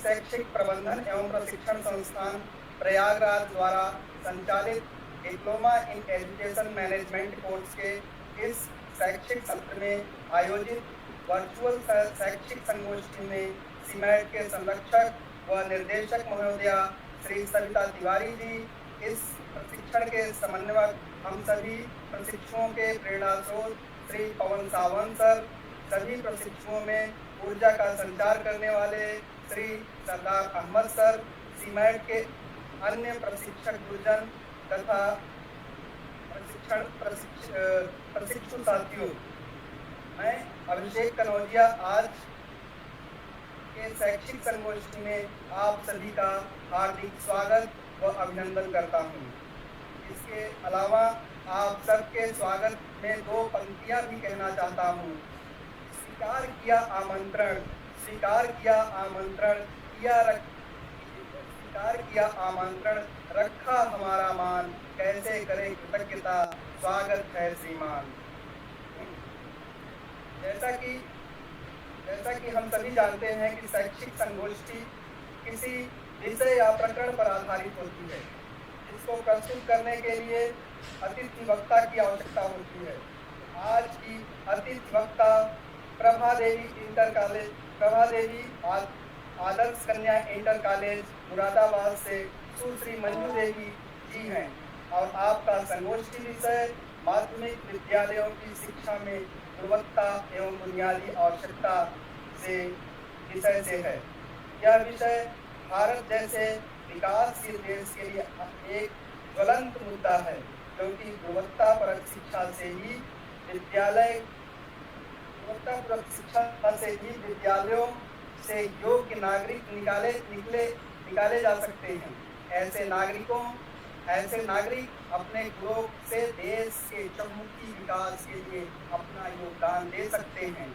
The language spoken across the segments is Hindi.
शैक्षिक प्रबंधन एवं प्रशिक्षण संस्थान प्रयागराज द्वारा संचालित diploma in education management course के इस शैक्षिक सत्र में आयोजित वर्चुअल शैक्षिक संगोष्ठी में सीमैट के संरक्षक व निर्देशक महोदया श्री सविता तिवारी जी, इस प्रशिक्षण के समन्वयक हम सभी प्रशिक्षुओं के प्रेरणा स्रोत श्री पवन सावंत सर, सभी प्रशिक्षुओं में ऊर्जा का संचार करने वाले श्री सरदार अहमद सर, सीमैट के अन्य प्रशिक्षक गुरुजन तथा प्रशिक्षु साथियों, मैं अभिषेक कनौजिया आज के शैक्षिक संगोष्ठी में आप सभी का हार्दिक स्वागत व अभिनंदन करता हूँ। इसके अलावा आप सबके स्वागत में दो पंक्तियाँ भी कहना चाहता हूँ। स्वीकार किया आमंत्रण, स्वीकार किया आमंत्रण, स्वीकार किया आमंत्रण, रखा हमारा मान, कैसे करें कृतज्ञता, स्वागत है श्रीमान। जैसा कि हम सभी जानते हैं कि शैक्षिक संगोष्ठी किसी विषय या प्रकरण पर आधारित होती है। इसको प्रस्तुत करने के लिए अतिथि वक्ता की आवश्यकता होती है। आज की अतिथि वक्ता प्रभा देवी आदर्श कन्या इंटर कॉलेज मुरादाबाद से सुश्री मंजू देवी जी हैं और आपका संगोष्ठी विषय माध्यमिक विद्यालयों की शिक्षा में गुणवत्ता एवं बुनियादी आवश्यकता से विषय से है। यह विषय भारत जैसे विकासशील देश के लिए एक ज्वलंत मुद्दा है, क्योंकि गुणवत्तापरक शिक्षा से ही विद्यालयों से योग्य नागरिक निकाले जा सकते हैं। ऐसे नागरिक अपने ग्रोथ से देश के चहुमुखी विकास के लिए अपना योगदान दे सकते हैं।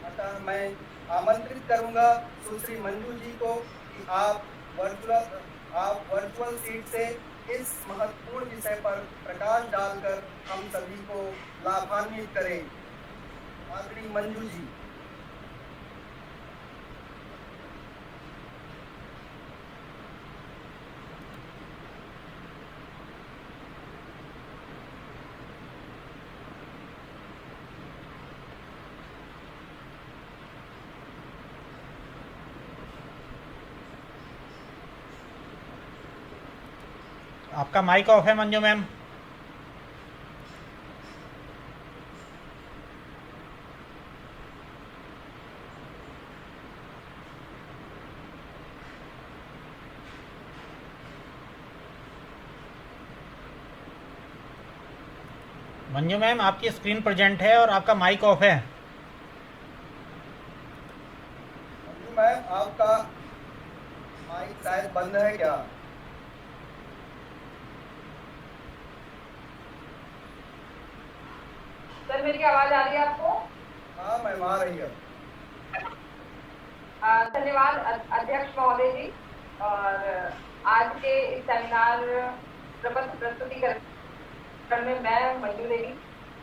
अतः मैं आमंत्रित करूंगा सुश्री मंजू जी को कि आप वर्चुअल सीट से इस महत्वपूर्ण विषय पर प्रकाश डालकर हम सभी को लाभान्वित करें। आदरणीय मंजू जी। आपका माइक ऑफ है मंजू मैम। मंजू मैम आपकी स्क्रीन प्रेजेंट है और आपका माइक ऑफ है। मंजू मैम आपका माइक शायद बंद है क्या? सर मेरी आवाज आ रही है आपको? हाँ मैम आ रही है। धन्यवाद अध्यक्ष महोदय जी। और आज के इस सेमिनार प्रबंध प्रस्तुतिकरण में मैं मंजू देवी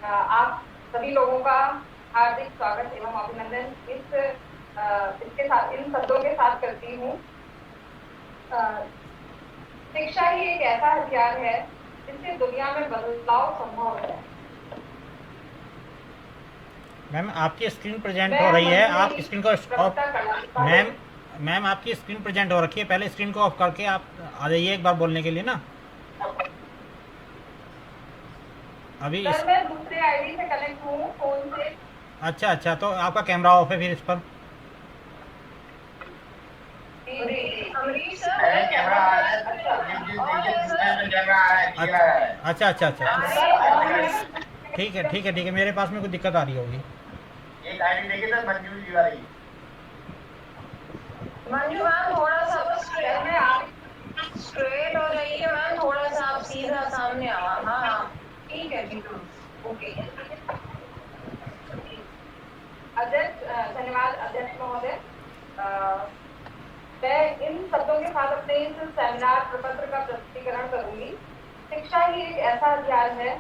आप सभी लोगों का हार्दिक स्वागत एवं अभिनंदन इसके साथ इन शब्दों के साथ करती हूँ। शिक्षा ही एक ऐसा हथियार है जिससे दुनिया में बदलाव संभव है। मैम आपकी स्क्रीन प्रेजेंट हो रही है, आप स्क्रीन को ऑफ मैम आपकी स्क्रीन प्रेजेंट हो रखी है, पहले स्क्रीन को ऑफ करके आप आ जाइए एक बार बोलने के लिए ना। अभी सर मैं दूसरे आईडी से कनेक्ट हूँ फोन से। अच्छा तो आपका कैमरा ऑफ है फिर इस पर। अच्छा ठीक है मेरे पास में कुछ दिक्कत आ रही होगी। एक आईडी देखिए सर मंजू जी वाली। मंजू मैम थोड़ा सा बस स्ट्रेट हो रही है मैम, थोड़ा सा आप सीधा सामने आवा। हाँ ठीक है जी ओके। अध्यक्ष धन्यवाद अध्यक्ष महोदय। मैं इन शब्दों के साथ अपने इस सेमिनार प्रपत्र का प्रस्तुतिकरण करूंगी। शिक्षा ही एक ऐसा हथियार है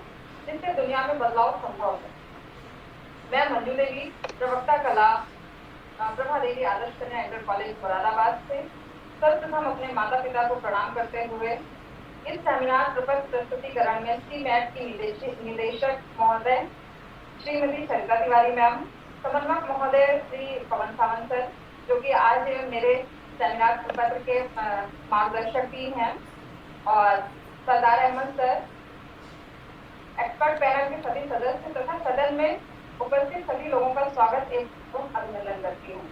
जिससे दुनिया में बदलाव संभव है। मैं मंजू देवी प्रवक्ता कला प्रभा देवी आदर्श कन्या इंटर कॉलेज मुरादाबाद से सर्वप्रथम अपने माता पिता को प्रणाम करते हुए इस सेमिनार प्रपत्र प्रस्तुतिकरण में CMAT की निदेशक महोदय श्रीमती सरिता तिवारी मैम, समन्वयक महोदय श्री पवन सावंत सर, जो कि आज मेरे सेमिनार प्रपत्र के मार्गदर्शक भी हैं, और सरदार अहमद सर, एक्सपर्ट पैनल के सभी सदस्य तथा सदन में उपस्थित सभी लोगों का स्वागत एवं अभिनंदन करती हूँ।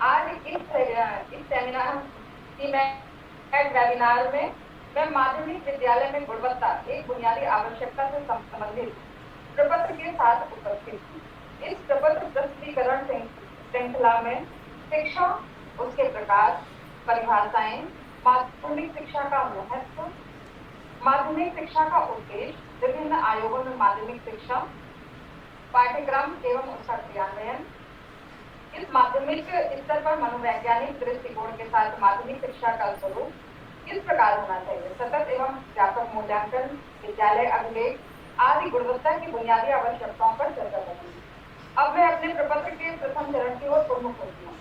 आज इस सेमिनार CMAT वेबिनार में मैं माध्यमिक विद्यालय में गुणवत्ता एक बुनियादी आवश्यकता से संबंधित प्रपत्र के साथ उपस्थित हूँ। इस प्रपत्र प्रस्तुतिकरण श्रृंखला में शिक्षा, उसके प्रकार, परिभाषाएं, माध्यमिक शिक्षा का महत्व, माध्यमिक शिक्षा का उद्देश्य, विभिन्न आयोगों में माध्यमिक शिक्षा, पाठ्यक्रम एवं उसका क्रियान्वयन, इस माध्यमिक स्तर पर मनोवैज्ञानिक दृष्टिकोण के साथ माध्यमिक शिक्षा का स्वरूप किस प्रकार होना चाहिए, सतत एवं व्यापक मूल्यांकन, विद्यालय अभिलेख आदि गुणवत्ता की बुनियादी आवश्यकताओं पर चर्चा करेंगे। अब मैं अपने प्रपत्र के प्रथम चरण की ओर उन्मुख होती हूँ।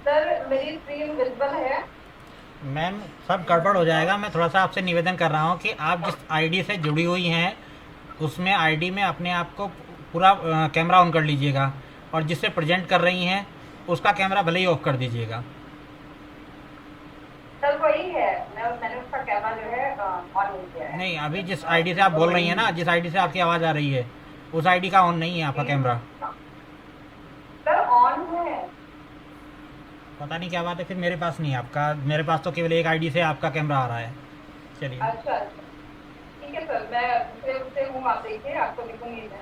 सर, मेरी स्क्रीन विजिबल है? मैम, सब गड़बड़ हो जाएगा। मैं थोड़ा सा आपसे निवेदन कर रहा हूँ कि आप जिस आईडी से जुड़ी हुई हैं उसमें आईडी में अपने आप को पूरा कैमरा ऑन कर लीजिएगा, और जिससे प्रेजेंट कर रही हैं उसका कैमरा भले ही ऑफ कर दीजिएगा। सर वही है, मैंने उसका कैमरा जो है ऑन नहीं किया है। नहीं, अभी जिस आईडी से आप बोल रही हैं ना, जिस आईडी से आपकी आवाज़ आ रही है, उस आईडी का ऑन नहीं है आपका कैमरा। सर ऑन है। पता नहीं क्या बात है, फिर मेरे पास नहीं है आपका। मेरे पास तो केवल एक आईडी से आपका कैमरा आ रहा है। चलिए, अच्छा, ठीक है सर, मैं दूसरे उससे हूँ, आप देखिए, आपको दिखूंगी मैं।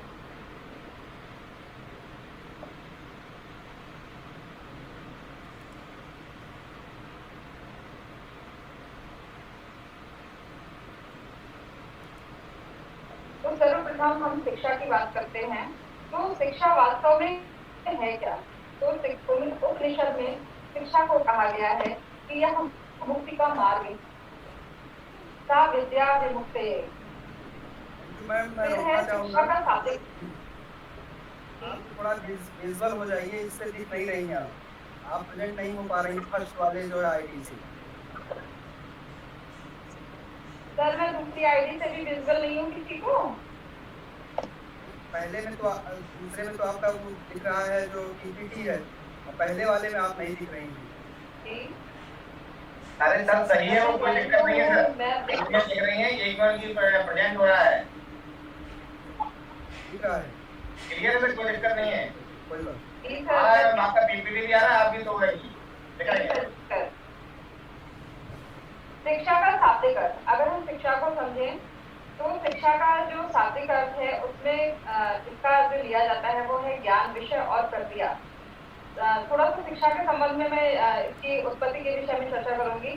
तो सर्वप्रथम हम शिक्षा की बात करते हैं। तो शिक्षा वास्तव में है क्या? तो उपनिषद में शिक्षा को कहा गया है कि यह मुक्ति का मार्ग है, सा विद्या विमुक्ते। फिर है शिक्षा का शाब्दिक। थोड़ा विजुअल हो जाइए, इससे दिख नहीं रही हैं आप प्रेजेंट नहीं हो पा रही फर्स्ट वाले जो है आईडी से। सर मैं दूसरी आईडी से भी विजुअल नहीं हूँ किसी को। पहले में तो दूसरे में तो आपका वो दिख रहा है जो पीपीटी है, और पहले वाले में आप नहीं दिख रही हैं। अरे सब सही है, वो कोई दिक्कत नहीं है सर। मैं देख रही हैं, एक बार की प्रेजेंट हो रहा है, दिख रहा है, क्लियर है, कोई दिक्कत नहीं है। कोई बात आपका पीपीटी भी आ रहा है, आप भी तो वही दिख रही है। शिक्षा का शाब्दिक अर्थ, अगर हम शिक्षा को समझें तो शिक्षा का जो शाब्दिक अर्थ है उसमें इसका जो लिया जाता है वो है ज्ञान, विषय और प्रक्रिया। थोड़ा सा शिक्षा के संबंध में मैं इसकी उत्पत्ति के विषय में चर्चा करूंगी।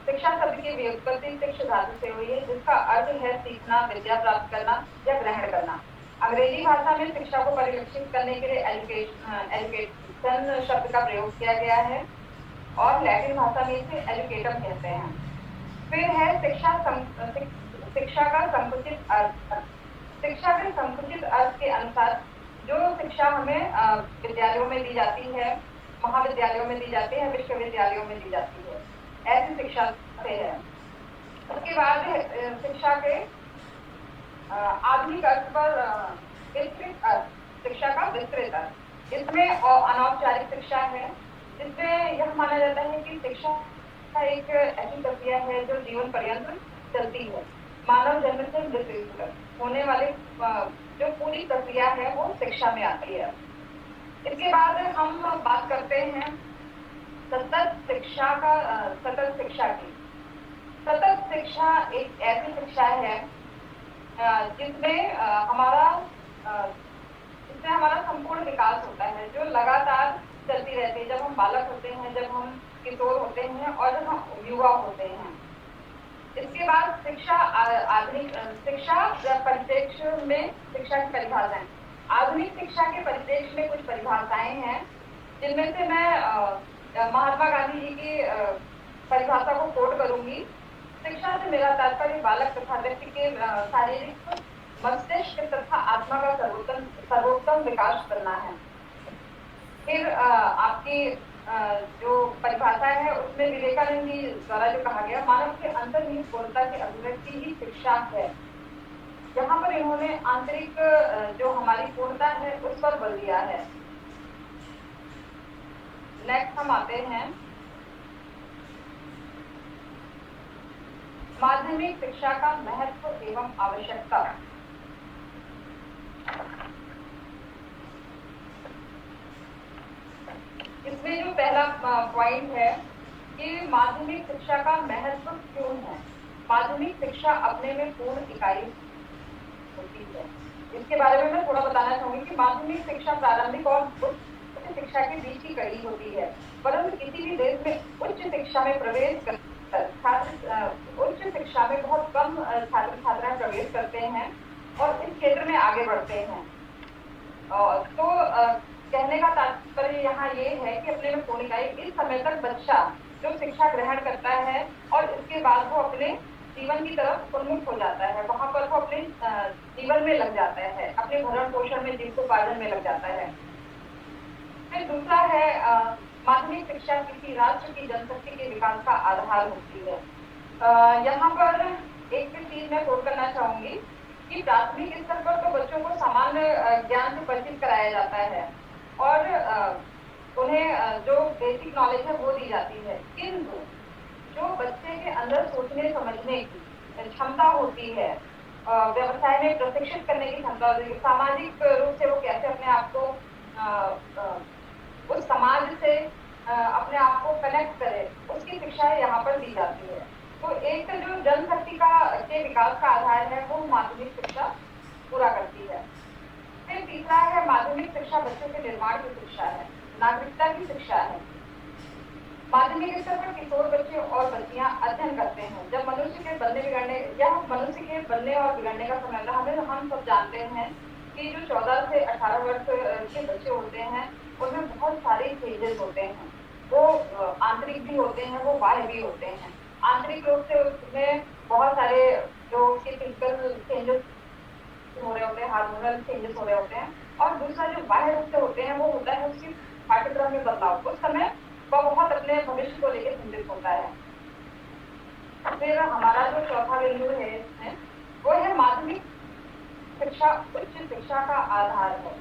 शिक्षा शब्द की व्युत्पत्ति शिक्ष धातु से हुई है, जिसका अर्थ है सीखना, विद्या प्राप्त करना या ग्रहण करना। अंग्रेजी भाषा में शिक्षा को परिलक्षित करने के लिए एजुकेशन शब्द का प्रयोग किया गया है, और लैटिन भाषा में इसे एजुकेटम कहते हैं। फिर है शिक्षा का संकुचित अर्थ। शिक्षा के संकुचित अर्थ के अनुसार जो शिक्षा हमें विद्यालयों में दी जाती है, महाविद्यालयों में दी जाती है, विश्वविद्यालयों में दी जाती है, ऐसी शिक्षा से है। उसके बाद शिक्षा के आधुनिक अर्थ पर विस्तृत अर्थ, शिक्षा का विस्तृत अर्थ। इसमें अनौपचारिक शिक्षा है, जिसमें यह माना जाता है कि शिक्षा एक ऐसी प्रक्रिया है जो जीवन पर्यंत चलती है। मानव जन्म से मृत्यु तक होने वाली जो पूरी प्रक्रिया है वो शिक्षा में आती है। इसके बाद हम बात करते हैं सतत शिक्षा की। सतत शिक्षा एक ऐसी शिक्षा है जिसमें हमारा संपूर्ण विकास होता है, जो लगातार चलती रहती है। जब हम बालक होते हैं, जब हम किशोर होते हैं और जब हम युवा होते हैं। इसके बाद शिक्षा आधुनिक शिक्षा परिप्रेक्ष्य में शिक्षा की परिभाषाएं। आधुनिक शिक्षा के परिप्रेक्ष्य में कुछ परिभाषाएं हैं, जिनमें से मैं महात्मा गांधी जी की परिभाषा को कोट करूंगी। शिक्षा से मेरा तात्पर्य बालक तथा व्यक्ति के शारीरिक, मस्तिष्क तथा आत्मा का सर्वोत्तम विकास करना है। फिर आपकी जो परिभाषा है उसमें विवेकानंद जी द्वारा जो कहा गया, मानव के अंतर्निहित पूर्णता की अभिव्यक्ति ही शिक्षा है। यहाँ पर इन्होंने आंतरिक जो हमारी पूर्णता है उस पर बल दिया है। नेक्स्ट हम आते हैं माध्यमिक शिक्षा का महत्व एवं आवश्यकता। इसमें जो पहला पॉइंट है कि माध्यमिक शिक्षा का महत्व क्यों है। माध्यमिक शिक्षा अपने में पूर्ण इकाई होती है। इसके बारे में मैं थोड़ा बताना चाहूंगी कि माध्यमिक शिक्षा प्रारंभिक और उच्च शिक्षा के बीच की कड़ी होती है, परंतु किसी भी देश में उच्च शिक्षा में प्रवेश कर उच्च शिक्षा में बहुत कम छात्र छात्राएं प्रवेश करते हैं और इस क्षेत्र में आगे बढ़ते हैं। तो कहने का तात्पर्य यहाँ ये है कि अपने में पूर्ण इकाई, इस समय तक बच्चा जो शिक्षा ग्रहण करता है और इसके बाद वो अपने जीवन की तरफ उन्मुख हो जाता है, वहां पर वो अपने जीवन में लग जाता है, अपने भरण पोषण में, जीविकोपार्जन में लग जाता है। फिर दूसरा है माध्यमिक शिक्षा किसी राष्ट्र की जनशक्ति के विकास का आधार होती है। यहाँ पर एक चीज मैं कोट करना चाहूंगी कि प्राथमिक स्तर पर तो बच्चों को सामान्य ज्ञान से परिचित कराया जाता है और उन्हें जो बेसिक नॉलेज है वो दी जाती है, किंतु जो बच्चे के अंदर सोचने समझने की क्षमता होती है, व्यवसाय में प्रशिक्षित करने की क्षमता होती है, सामाजिक रूप से वो कैसे अपने आप को उस समाज से अपने आप को कनेक्ट करे, उसकी शिक्षा यहाँ पर दी जाती है। तो एक जो जनशक्ति के विकास का आधार है वो माध्यमिक शिक्षा पूरा करती है। फिर तीसरा है माध्यमिक शिक्षा बच्चों के निर्माण की शिक्षा है, नागरिकता की शिक्षा है। माध्यमिक स्तर पर किशोर बच्चे और बच्चियां अध्ययन करते हैं। जब मनुष्य के बनने बिगड़ने और बिगड़ने का समय था, हम सब जानते हैं कि जो 14 से 18 वर्ष के बच्चे होते हैं उनमें बहुत सारे चेंजेस होते हैं। वो आंतरिक भी होते हैं, वो बाह्य भी होते हैं। आंतरिक रूप से उसमें बहुत सारे जो फिजिकल चेंजेस हो रहे होते हैं, हार्मोनल चेंजेस हो रहे होते हैं, और दूसरा जो बाह्य रूप से होते हैं वो होता है उसकी पाठ्यक्रम में बदलाव। उस समय वह बहुत अपने भविष्य को लेकर चिंतित होता है। फिर हमारा जो चौथा बिंदु है इसमें वो है माध्यमिक शिक्षा उच्च शिक्षा का आधार है।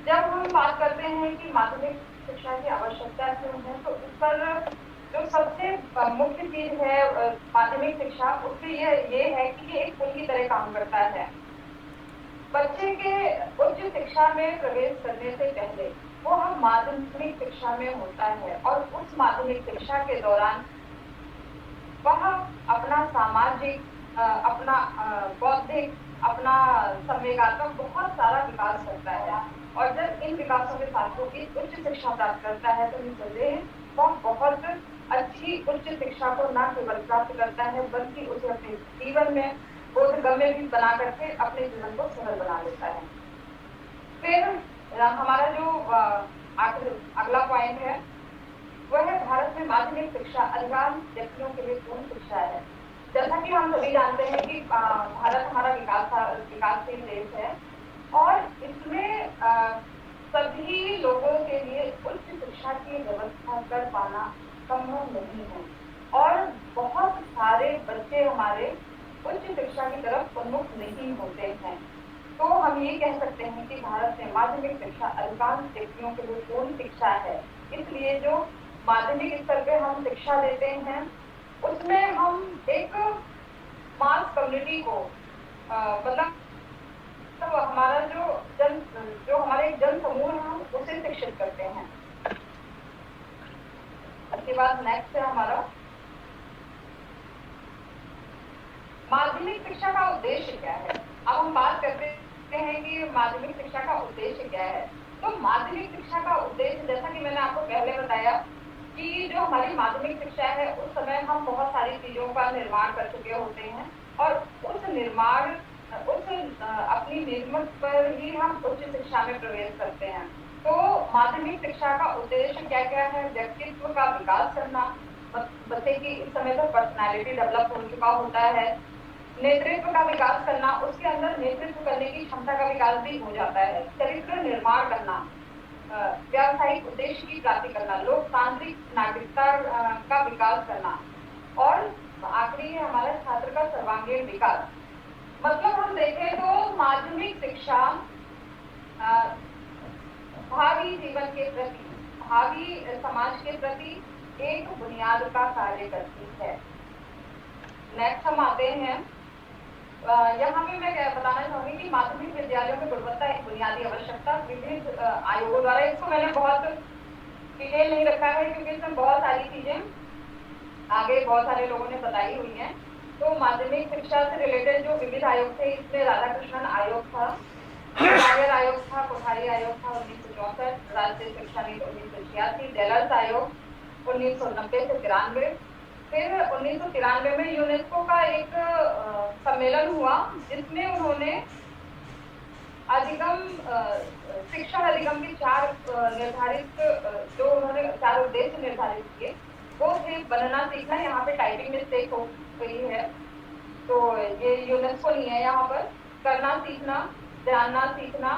जब हम बात करते हैं कि माध्यमिक शिक्षा की आवश्यकता क्यों है, तो इस पर जो सबसे मुख्य चीज है माध्यमिक शिक्षा, उसमें ये है कि ये एक पुल की तरह काम करता है। बच्चे के उच्च शिक्षा में प्रवेश करने से पहले वो हम माध्यमिक शिक्षा में होता है और उस माध्यमिक शिक्षा के दौरान वह अपना सामाजिक, अपना बौद्धिक, अपना संवेगात्मक बहुत सारा विकास करता है। और जब इन विकासों के साथ वो इस उच्च शिक्षा प्राप्त करता है तो निसंदेह वह बहुत अच्छी उच्च शिक्षा को न केवल प्राप्त करता है बल्कि उसे अपने जीवन में बोधगम्य भी बना करके अपने जीवन को सरल बना लेता है। फिर हमारा जो अगला पॉइंट है वह है भारत में माध्यमिक शिक्षा अधिकांश व्यक्तियों के लिए पूर्ण शिक्षा है। जैसा कि हम सभी जानते हैं कि भारत हमारा विकासशील देश है और इसमें सभी लोगों के लिए उच्च शिक्षा की व्यवस्था कर पाना संभव नहीं है और बहुत सारे बच्चे हमारे उच्च शिक्षा की तरफ उन्मुख नहीं होते हैं। तो हम ये कह सकते हैं कि भारत में माध्यमिक शिक्षा अधिकांश व्यक्तियों के लिए पूर्ण शिक्षा है। इसलिए जो माध्यमिक स्तर पे हम शिक्षा देते हैं उसमें हम एक मास कम्युनिटी को मतलब तो हमारा जो हमारे एक जन समूह है हम उसे शिक्षित करते हैं। उसके बाद नेक्स्ट है हमारा माध्यमिक शिक्षा का उद्देश्य क्या है। अब हम बात करते हैं कि माध्यमिक शिक्षा का उद्देश्य क्या है। तो माध्यमिक शिक्षा का उद्देश्य, जैसा कि मैंने आपको पहले बताया कि जो हमारी माध्यमिक शिक्षा है उस समय हम बहुत सारी चीजों का निर्माण कर चुके होते हैं और अपनी निर्मत पर ही हम उच्च शिक्षा में प्रवेश करते हैं। तो माध्यमिक शिक्षा का उद्देश्य क्या क्या है? व्यक्तित्व का विकास करना, बच्चे की इस समय तो पर्सनालिटी डेवलप हो चुका होता है। नेतृत्व का विकास करना, उसके अंदर नेतृत्व करने की क्षमता का विकास भी हो जाता है। चरित्र निर्माण करना, व्यावसायिक उद्देश्य की प्राप्ति करना, लोकतांत्रिक नागरिकता विकास करना, और आखिरी है हमारा छात्र का सर्वांगीण विकास। मतलब हम देखें तो माध्यमिक शिक्षा भावी जीवन के प्रति, भावी समाज के प्रति एक बुनियाद का कार्य करती है। नेक्स्ट हम आते हैं, यहाँ पे मैं बताना चाहूंगी कि माध्यमिक विद्यालयों में गुणवत्ता एक बुनियादी आवश्यकता विभिन्न आयोगों द्वारा, इसको मैंने बहुत डिटेल नहीं रखा है क्योंकि इसमें बहुत सारी चीजें आगे बहुत सारे लोगों ने बताई हुई हैं। तो माध्यमिक शिक्षा से रिलेटेड जो विविध आयोग थे, इसमें राधाकृष्णन आयोग था, नायर आयोग था, कोठारी आयोग था 1964, राष्ट्रीय शिक्षा नीति 1986, डेलर्स आयोग 1990 से 93। फिर 1993 में यूनेस्को का एक सम्मेलन हुआ जिसमें उन्होंने अधिगम शिक्षा अधिगम के 4 निर्धारित जो उन्होंने 4 उद्देश्य निर्धारित किए, वो थे बनना सीखना, यहाँ पे टाइपिंग मिस्टेक हो गई है तो ये यूनेस्को नहीं है यहाँ पर, करना सीखना, जानना सीखना,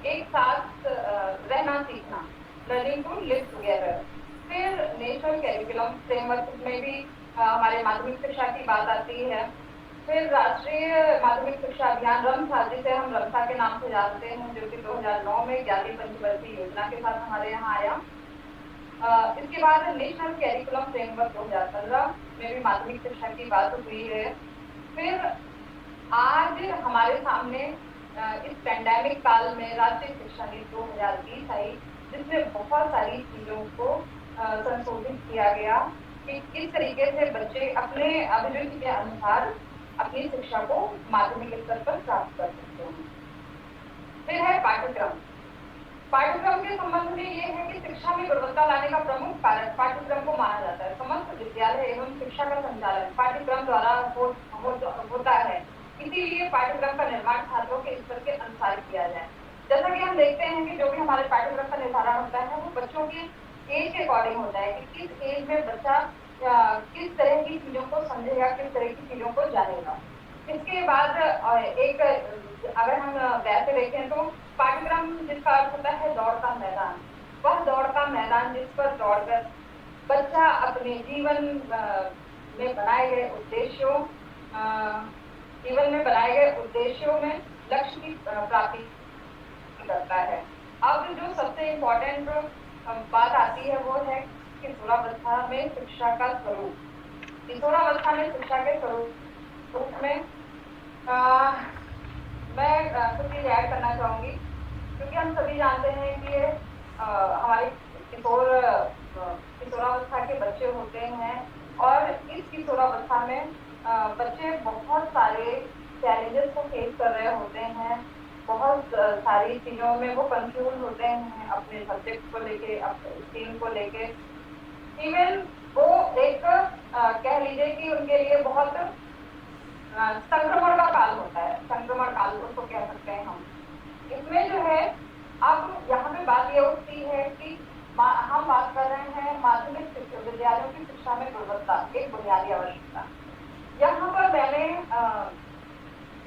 एक साथ रहना सीखना, लर्निंग टू लिव टुगेदर। फिर नेशनल कैरिकुलम फ्रेमवर्क में भी हमारे माध्यमिक शिक्षा की बात आती है। फिर राष्ट्रीय माध्यमिक शिक्षा अभियान रमसा, जिसे हम रमसा के नाम से जानते हैं, जो कि 2009 में 11वीं पंचवर्षीय योजना के साथ हमारे यहाँ आया। इसके बाद नेशनल कैरिकुलम फ्रेमवर्क 2015 में भी माध्यमिक शिक्षा की बात हुई है। फिर आज हमारे सामने इस पैंडेमिक काल में राष्ट्रीय शिक्षा नीति 2020 आई, जिसमें बहुत सारी चीजों को संशोधित किया गया कि किस तरीके से बच्चे अपने अभिरुचि के अनुसार अपनी शिक्षा को माध्यमिक स्तर पर प्राप्त कर सकते हैं। फिर है पाठ्यक्रम। पाठ्यक्रम के संबंध में ये है कि शिक्षा में गुणवत्ता लाने का प्रमुख कारक पाठ्यक्रम को माना जाता है। समस्त विद्यालय एवं शिक्षा का संचालन पाठ्यक्रम द्वारा होता है, इसीलिए पाठ्यक्रम का निर्माण छात्रों के स्तर के अनुसार किया जाए। जैसा कि हम देखते हैं कि जो भी हमारे पाठ्यक्रम का निर्धारण होता है वो बच्चों के एज के अकॉर्डिंग होता है कि किस एज में बच्चा किस तरह की चीजों को समझेगा, किस तरह की चीजों को जानेगा। इसके बाद एक अगर हम वैसे देखें तो पाठ्यक्रम जिसका अर्थ होता है दौड़ का मैदान, वह दौड़ का मैदान जिस पर दौड़कर बच्चा अपने जीवन में बनाए गए उद्देश्यों में लक्ष्य की प्राप्ति करता है। अब जो सबसे इम्पोर्टेंट बात आती है वो है किशोरावस्था में शिक्षा का स्वरूप। किशोरावस्था में शिक्षा के स्वरूप में मैं कुछ चीज ऐड करना चाहूंगी, क्योंकि हम सभी जानते हैं कि हमारे किशोरावस्था के बच्चे होते हैं और इस किशोरावस्था में बच्चे बहुत सारे चैलेंजेस को फेस कर रहे होते हैं, बहुत सारी चीजों में वो कंफ्यूज होते हैं अपने सब्जेक्ट को लेके, अपने स्ट्रीम को लेके। इवन वो एक कह लीजिए कि उनके लिए बहुत संक्रमण का काल होता है, संक्रमण काल उसको कह सकते हैं हम। इसमें जो है अब यहाँ पे बात ये उठती है कि हम बात कर रहे हैं माध्यमिक विद्यालयों की शिक्षा में गुणवत्ता एक बुनियादी आवश्यकता। यहाँ पर मैंने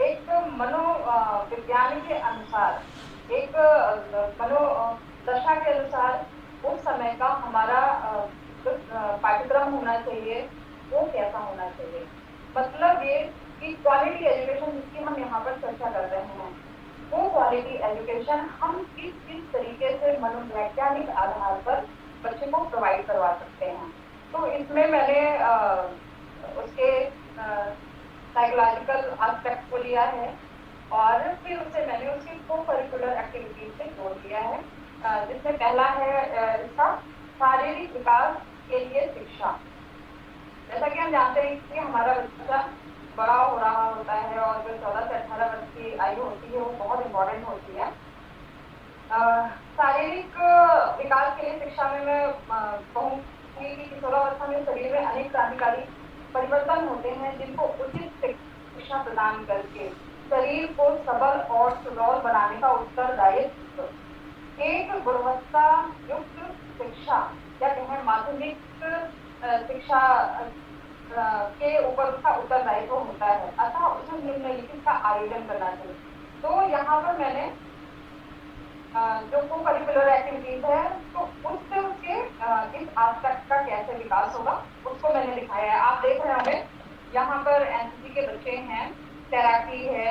एक मनोविज्ञान के अनुसार, एक मनोदशा के अनुसार उस समय का हमारा जो पाठ्यक्रम होना चाहिए वो कैसा होना चाहिए। मतलब ये कि क्वालिटी एजुकेशन जिसकी हम यहाँ पर चर्चा कर रहे हैं, वो क्वालिटी एजुकेशन हम किस तरीके से मनोवैज्ञानिक आधार पर बच्चे को प्रोवाइड करवा सकते हैं। तो इसमें मैंने उसके साइकोलॉजिकल एस्पेक्ट को लिया है और फिर उसे मैंने उसकी को करिकुलर एक्टिविटीज से जोड़ दिया है, जिसमें पहला है इसका शारीरिक विकास के लिए शिक्षा। जैसा कि हम जानते हैं कि हमारा बच्चा बड़ा हो रहा होता है और जो 14 से 18 वर्ष की आयु होती है वो बहुत इम्पोर्टेंट होती है। शारीरिक विकास के लिए शिक्षा में मैं कहूँगी कि किशोरावस्था में शरीर में अनेक क्रांतिकारी परिवर्तन होते हैं जिनको उचित शिक्षा प्रदान करके शरीर को सबल और सुडौल बनाने का उत्तरदायित्व एक गुणवत्ता युक्त शिक्षा या कहें माध्यमिक शिक्षा के ऊपर उसका उत्तरदायित्व होता है, अतः उसे निम्नलिखित का आयोजन करना चाहिए। तो यहाँ पर मैंने जो को करिकुलर एक्टिविटीज है तो उससे उसके इस आस्पेक्ट का कैसे विकास होगा उसको मैंने दिखाया है। आप देख रहे होंगे यहाँ पर एनसीसी के बच्चे हैं, तैराकी है,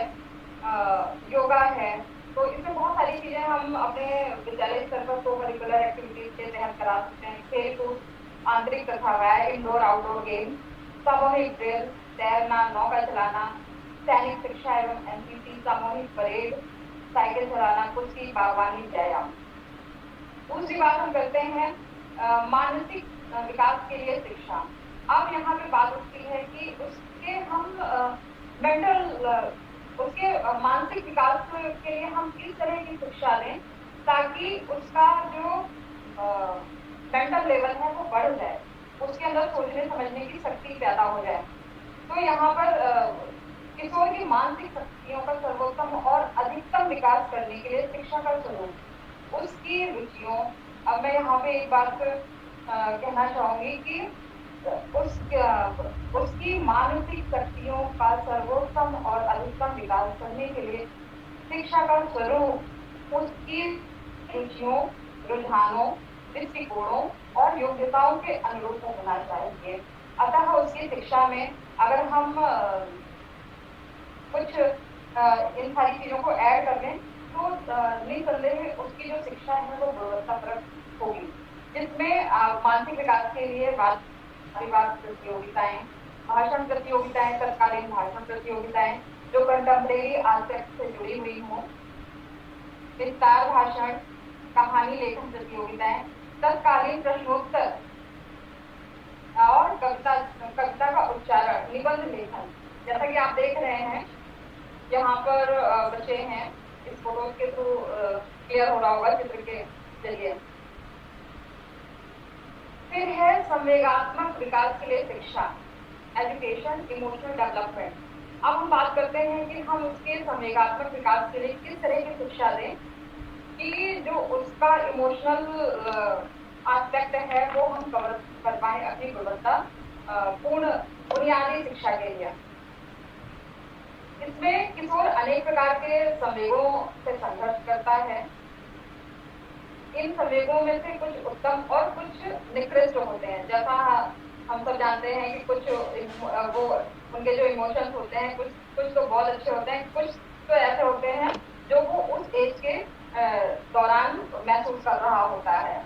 योगा है, तो इसमें बहुत सारी चीजें हम अपने विद्यालय स्तर पर को करिकुलर एक्टिविटीज के तहत करा सकते हैं। खेल कूद, आंतरिक तथा बाह्य, इंडोर आउटडोर गेम, सामूहिक ड्रिल, तैरना, नौका चलाना, सैनिक शिक्षा एवं एनसीसी, सामूहिक परेड, साइकिल चलाना, कुश्ती, बागवानी, व्यायाम। दूसरी बात हम करते हैं मानसिक विकास के लिए शिक्षा। अब यहाँ पे बात उठती है कि उसके हम मेंटल उसके मानसिक विकास के लिए हम किस तरह की शिक्षा दें ताकि उसका जो मेंटल लेवल है वो बढ़ जाए, उसके अंदर सोचने समझने की शक्ति पैदा हो जाए। तो यहाँ पर किशोर की मानसिक शक्तियों का सर्वोत्तम और अधिकतम विकास करने के लिए शिक्षा का स्वरूप, उसकी रुचियों। अब मैं यहाँ पे एक बात कहना चाहूंगी कि उसकी मानसिक शक्तियों का सर्वोत्तम और अधिकतम विकास करने के लिए शिक्षा का स्वरूप उसकी रुचियों, रुझानों, दृष्टिकोणों और योग्यताओं के अनुरूप होना चाहिए। अतः उसकी शिक्षा में अगर हम कुछ इन सारी चीजों को ऐड कर दें तो निसंदेह उसकी जो शिक्षा है वो गुणवत्तापरक होगी, जिसमें मानसिक विकास के लिए वाद प्रतियोगिताएं, भाषण प्रतियोगिताएं, तत्कालीन भाषण प्रतियोगिताएं जो कंटेम्परेरी आस्पेक्ट से जुड़ी हुई हों, विस्तार भाषण, कहानी लेखन प्रतियोगिताएं, तत्कालीन प्रश्नोत्तर और कविता का उच्चारण, निबंध लेखन। जैसा कि आप देख रहे हैं यहाँ पर बच्चे हैं, इस फोटो के थ्रू क्लियर हो रहा होगा चित्र के जरिए। फिर है संवेगात्मक विकास के लिए शिक्षा, एजुकेशन, इमोशनल डेवलपमेंट। अब हम बात करते हैं कि हम उसके संवेगात्मक विकास के लिए किस तरह की शिक्षा दें कि जो उसका इमोशनल एस्पेक्ट है वो हम कवर कर पाए अपनी गुणवत्ता पूर्ण बुनियादी शिक्षा के लिए। इसमें किशोर अनेक प्रकार के संवेगों से संघर्ष करता है। इन संवेगों में से कुछ उत्तम और कुछ निकृष्ट होते हैं। जैसा हम सब जानते हैं कि कुछ वो उनके जो इमोशंस होते हैं कुछ तो बहुत अच्छे होते हैं, कुछ तो ऐसे होते हैं जो वो उस एज के दौरान महसूस कर रहा होता है।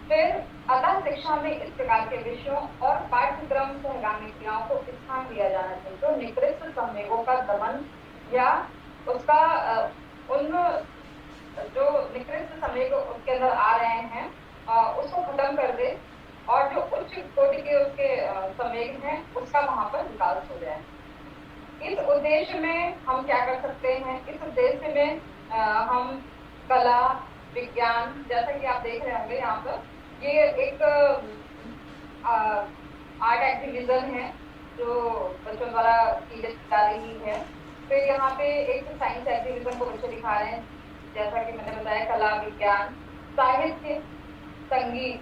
फिर अतः शिक्षा में इस प्रकार के विषयों और पाठ्यक्रम सहगामी क्रियाओं को स्थान दिया जाना चाहिए। तो निकृष्ट संवेगों का दमन या उसका उन जो निकृष्ट संवेग उसके अंदर आ रहे हैं उसको खत्म कर दे और जो उच्च कोटि के उसके संवेग हैं उसका वहां पर विकास हो जाए। इस उद्देश्य में हम क्या कर सकते हैं? इस उद्देश्य में हम कला, विज्ञान, जैसा कि आप देख रहे होंगे यहाँ पर ये एक आर्ट एक्टिविज्म है जो बच्चों द्वारा की जा रही है। फिर यहाँ पे एक साइंस एक्टिविज्म को बच्चे दिखा रहे हैं, जैसा कि मैंने बताया कला, विज्ञान, साहित्य, संगीत,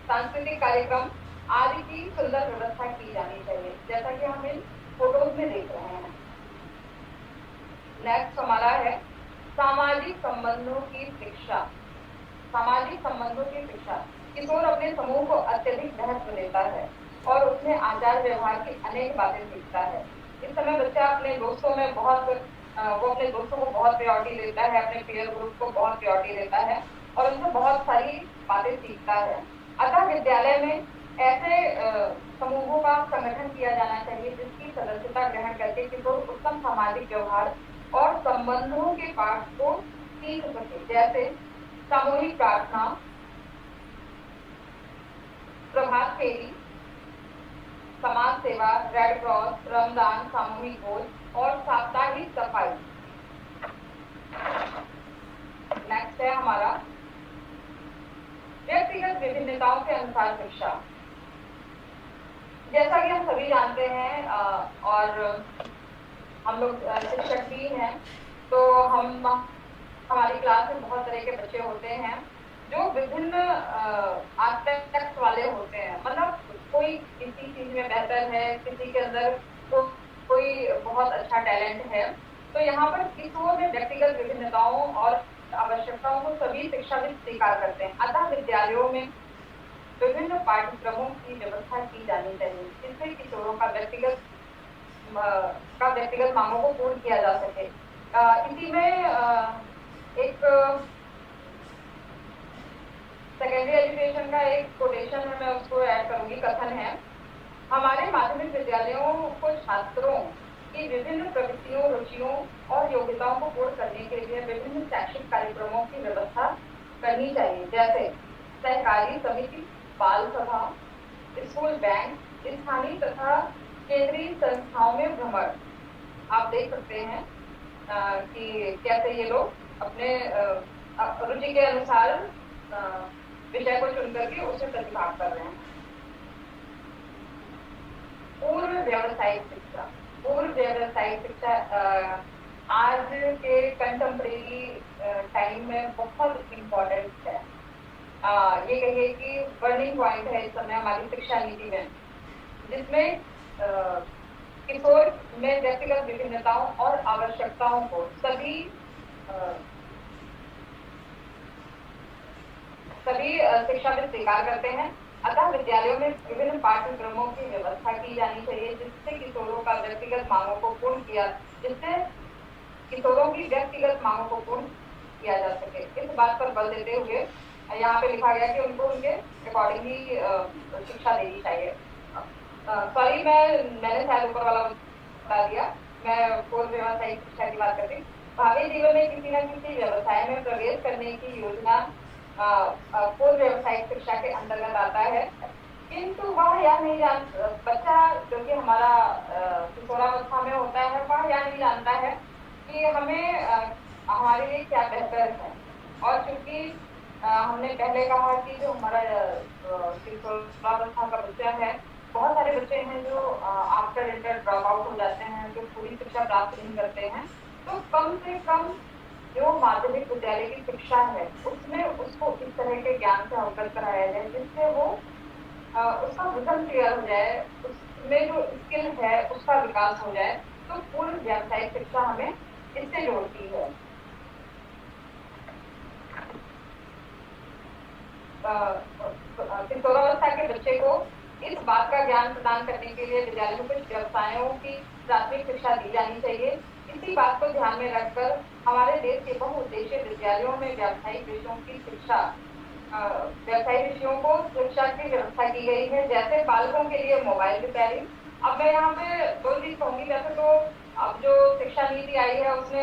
सांस्कृतिक कार्यक्रम आदि की सुंदर व्यवस्था की जानी चाहिए, जैसा कि हम इन फोटोज में देख रहे हैं। नेक्स्ट हमारा है सामाजिक संबंधों की शिक्षा। सामाजिक संबंधों की शिक्षा, किशोर अपने समूह को अत्यधिक महत्व देता है और उसमें आचार व्यवहार की अनेक बातें सीखता है। इस समय बच्चा अपने दोस्तों में वो अपने दोस्तों को बहुत प्रायोरिटी देता है, अपने पीयर ग्रुप को बहुत प्रायोरिटी देता है और उनसे बहुत सारी बातें सीखता है। अतः विद्यालय में ऐसे समूहों का संगठन किया जाना चाहिए जिसकी सदस्यता ग्रहण करके किशोर उत्तम सामाजिक व्यवहार और संबंधों के पाठ को सीख सके, जैसे सामूहिक प्रार्थना, प्रभात फेरी, समाज सेवा, रेड क्रॉस, रमदान, सामूहिक भोज और साप्ताहिक सफाई। नेक्स्ट है हमारा व्यक्तिगत विभिन्नताओं के अनुसार शिक्षा। जैसा कि हम सभी जानते हैं और हम लोग शिक्षक भी हैं, तो हमारी क्लास में बहुत तरह के बच्चे होते हैं जो विभिन्न एस्पेक्ट्स वाले होते हैं। मतलब कोई किसी चीज में बेहतर है, किसी के अंदर कोई बहुत अच्छा टैलेंट है। तो यहाँ पर किशोर में व्यक्तिगत विभिन्नताओं और आवश्यकताओं को सभी शिक्षाविद स्वीकार करते हैं। अतः विद्यालयों में विभिन्न पाठ्यक्रमों की व्यवस्था की जानी चाहिए जिससे किशोरों का व्यक्तिगत मांगों को पूर्ण किया जा सके। इसी में एक सेकेंडरी एजुकेशन का एक कोटेशन है, मैं उसको ऐड करूंगी। कथन है, हमारे माध्यमिक विद्यालयों को छात्रों की विभिन्न प्रवृत्तियों, रुचियों और योग्यताओं को पूर्ण करने के लिए विभिन्न शैक्षिक कार्यक्रमों की व्यवस्था करनी चाहिए, जैसे सहकारी समिति, बाल सभा, स्कूल बैंक, स्थानीय तथा केंद्रीय संस्थाओं में भ्रमण। आप देख सकते हैं कि कैसे ये लोग अपने रुचि के अनुसार विषय को चुन करके उसे प्रतिभाग कर रहे हैं। पूर्व व्यावसायिक शिक्षा आज के कंटेम्प्रेरी टाइम में बहुत इम्पोर्टेंट है। ये कहिए कि बर्निंग पॉइंट है इस समय हमारी शिक्षा नीति में, जिसमें किशोर में व्यक्तिगत विभिन्नताओं और आवश्यकताओं को सभी शिक्षाविद स्वीकार करते हैं। अतः विद्यालयों में विभिन्न पाठ्यक्रमों की व्यवस्था की जानी चाहिए जिससे किशोरों का व्यक्तिगत मांगों को पूर्ण किया जा सके। इस बात पर बल देते हुए यहाँ पे लिखा गया कि उनको उनके अकॉर्डिंगली शिक्षा देनी चाहिए। सॉरी, मैंने शायद ऊपर वाला बता दिया। मैं पूर्व व्यावसायिक शिक्षा की बात करती हूँ। भावी जीवन में किसी न किसी व्यवसाय में प्रवेश करने की योजना पूर्व व्यावसायिक शिक्षा के अंतर्गत आता है, किंतु वह यह नहीं बच्चा जो कि हमारा किशोरावस्था में होता है, वह यह नहीं जानता है कि हमें हमारे लिए क्या बेहतर है। और चूंकि हमने पहले कहा कि जो हमारा किशोरावस्था का बच्चा है, बहुत सारे बच्चे हैं जो आफ्टर इंटर ड्रॉप आउट हो जाते हैं, जो पूरी शिक्षा प्राप्त नहीं करते हैं। तो कम से कम जो माध्यमिक विद्यालय की शिक्षा है उसमें उसको इस तरह के ज्ञान से अवगत कराया जाए जिससे वो उसका विजन क्लियर हो जाए, उसमें जो स्किल है उसका विकास हो जाए। तो पूर्ण व्यावसायिक शिक्षा हमें इससे जोड़ती है। किशोरावस्था के बच्चे को इस बात का ज्ञान प्रदान करने के लिए विद्यालय में कुछ व्यवसायों की प्राथमिक शिक्षा दी जानी चाहिए। इसी बात को ध्यान में रखकर हमारे देश के बहुउद्देशीय विद्यालयों में व्यावसायिक विषयों की शिक्षा की व्यवस्था की गई है, जैसे बालकों के लिए मोबाइल रिपेयरिंग। अब मैं यहाँ पे दो चीज कहूंगी। वैसे तो अब जो शिक्षा नीति आई है उसने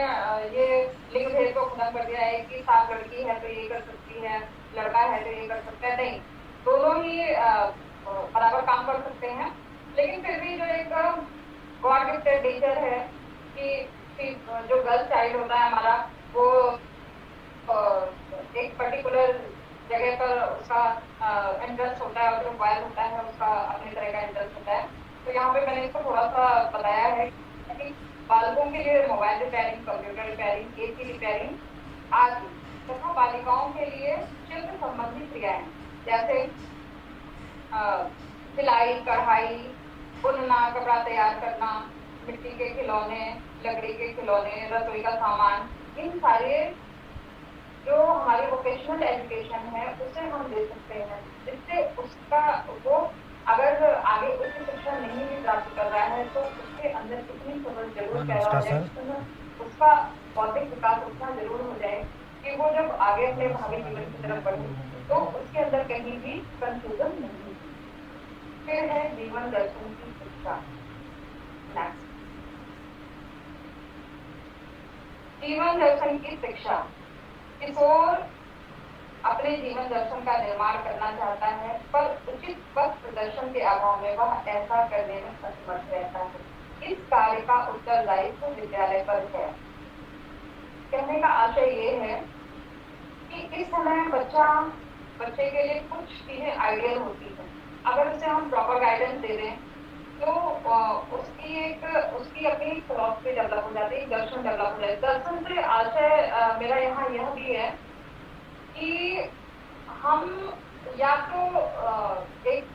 ये लिंग भेद को खत्म कर दिया है कि साफ लड़की है तो ये कर सकती है, लड़का है तो ये कर सकता है। नहीं, दोनों ही बराबर काम कर सकते हैं। लेकिन फिर भी जो एक गॉड गिफ्टेड नेचर है कि जो गर्ल चाइल्ड होता है हमारा, वो एक पर्टिकुलर जगह पर उसका इंटरेस्ट होता है और जो बॉय होता है उसका अपने तरह का इंटरेस्ट होता है। तो यहाँ पे मैंने इसको थोड़ा सा बताया है कि बालकों के लिए mobile repairing, computer repairing, AC repairing आदि, तथा बालिकाओं के लिए शिल्प संबंधी क्रियाएं जैसे सिलाई, कढ़ाई, बुनना, कपड़ा तैयार करना, मिट्टी के खिलौने, लकड़ी के खिलौने, रसोई का सामान, इन सारे जो हमारी वोकेशनल एजुकेशन है उसे हम दे सकते हैं, जिससे उसका वो अगर आगे उच्च शिक्षा नहीं भी प्राप्त कर रहा है तो उसके अंदर कितनी समझ जरूर पैदा हो जाए, उसका बौद्धिक विकास उतना जरूर हो जाए कि वो जब आगे अपने भावी जीवन की तरफ बढ़े तो उसके अंदर कहीं भी कंफ्यूजन नहीं। फिर है जीवन दर्शन की शिक्षा। जीवन दर्शन की शिक्षा। किशोर अपने जीवन दर्शन का निर्माण करना चाहता है, पर उचित पथ प्रदर्शन के अभाव में वह ऐसा करने में असमर्थ रहता है। इस कार्य का उत्तरदायित्व विद्यालय पर है। कहने का आशय ये है कि इस समय बच्चे के लिए कुछ चीजें आइडियल होती हैं, अगर उसे हम प्रॉपर गाइडेंस दे दें तो उसकी अपनी फिलॉसफी डेवलप हो जाती है, दर्शन डेवलप हो जाती है। दर्शन से आशय मेरा यहाँ यह भी है कि हम या तो एक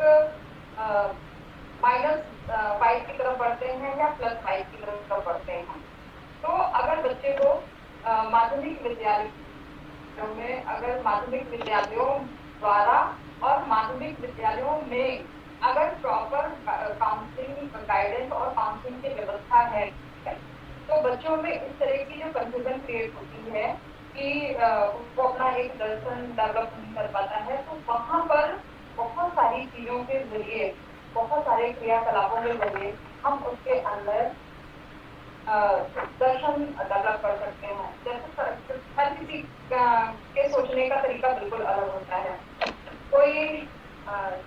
-5 की तरफ बढ़ते हैं या +5 की तरफ बढ़ते हैं। तो अगर बच्चे को माध्यमिक विद्यालयों में, अगर माध्यमिक विद्यालयों द्वारा और माध्यमिक विद्यालयों में अगर प्रॉपर काउंसलिंग गाइडेंस और काउंसलिंग की व्यवस्था है, तो बच्चों में इस तरह की जो कंफ्यूजन क्रिएट होती है कि वो अपना एक दर्शन डेवलप नहीं कर पाता है, तो वहां पर बहुत सारी चीजों के जरिए, बहुत सारे क्रियाकलापों के जरिए हम उसके अंदर दर्शन डेवलप कर सकते हैं। जैसे हर किसी के सोचने का तरीका बिल्कुल अलग होता है। कोई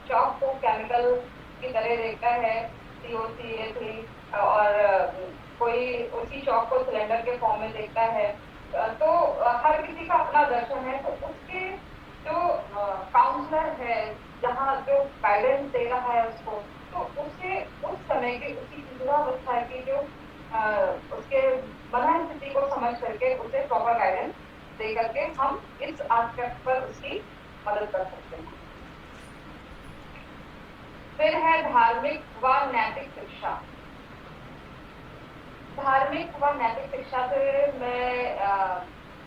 चॉक को केमिकल की तरह देखता है, COCA3, और कोई उसी चॉक को सिलेंडर के फॉर्म में देखता है। तो हर किसी का अपना दर्शन है। तो उसके जो काउंसलर है, जहाँ जो गाइडेंस दे रहा है उसको, तो उसे उस समय की, उसी युवावस्था की जो उसके मन स्थिति को समझ करके उसे प्रॉपर गाइडेंस दे करके हम इस एस्पेक्ट पर उसकी मदद कर सकते हैं। फिर है धार्मिक व नैतिक शिक्षा। धार्मिक व नैतिक शिक्षा से मैं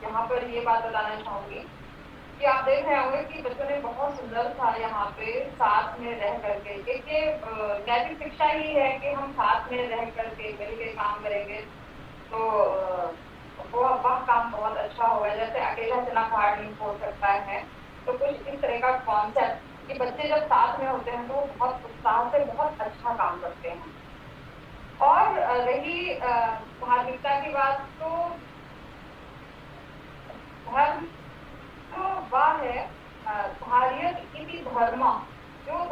यहाँ पर ये बात बताना चाहूंगी कि आप देख रहे होंगे कि बच्चों ने बहुत सुंदर सा यहाँ पे साथ में रह करके, एक ये नैतिक शिक्षा ही है कि हम साथ में रह करके मिलकर काम करेंगे तो वह काम बहुत अच्छा होगा। जैसे अकेला चना पहाड़ नहीं हो सकता है, तो कुछ इस तरह का कॉन्सेप्ट कि बच्चे जब साथ में होते हैं तो वो बहुत उत्साह से बहुत अच्छा काम करते हैं। और रही धार्मिकता की बात, तो धर्म तो वह है धार्य इति धर्म, जो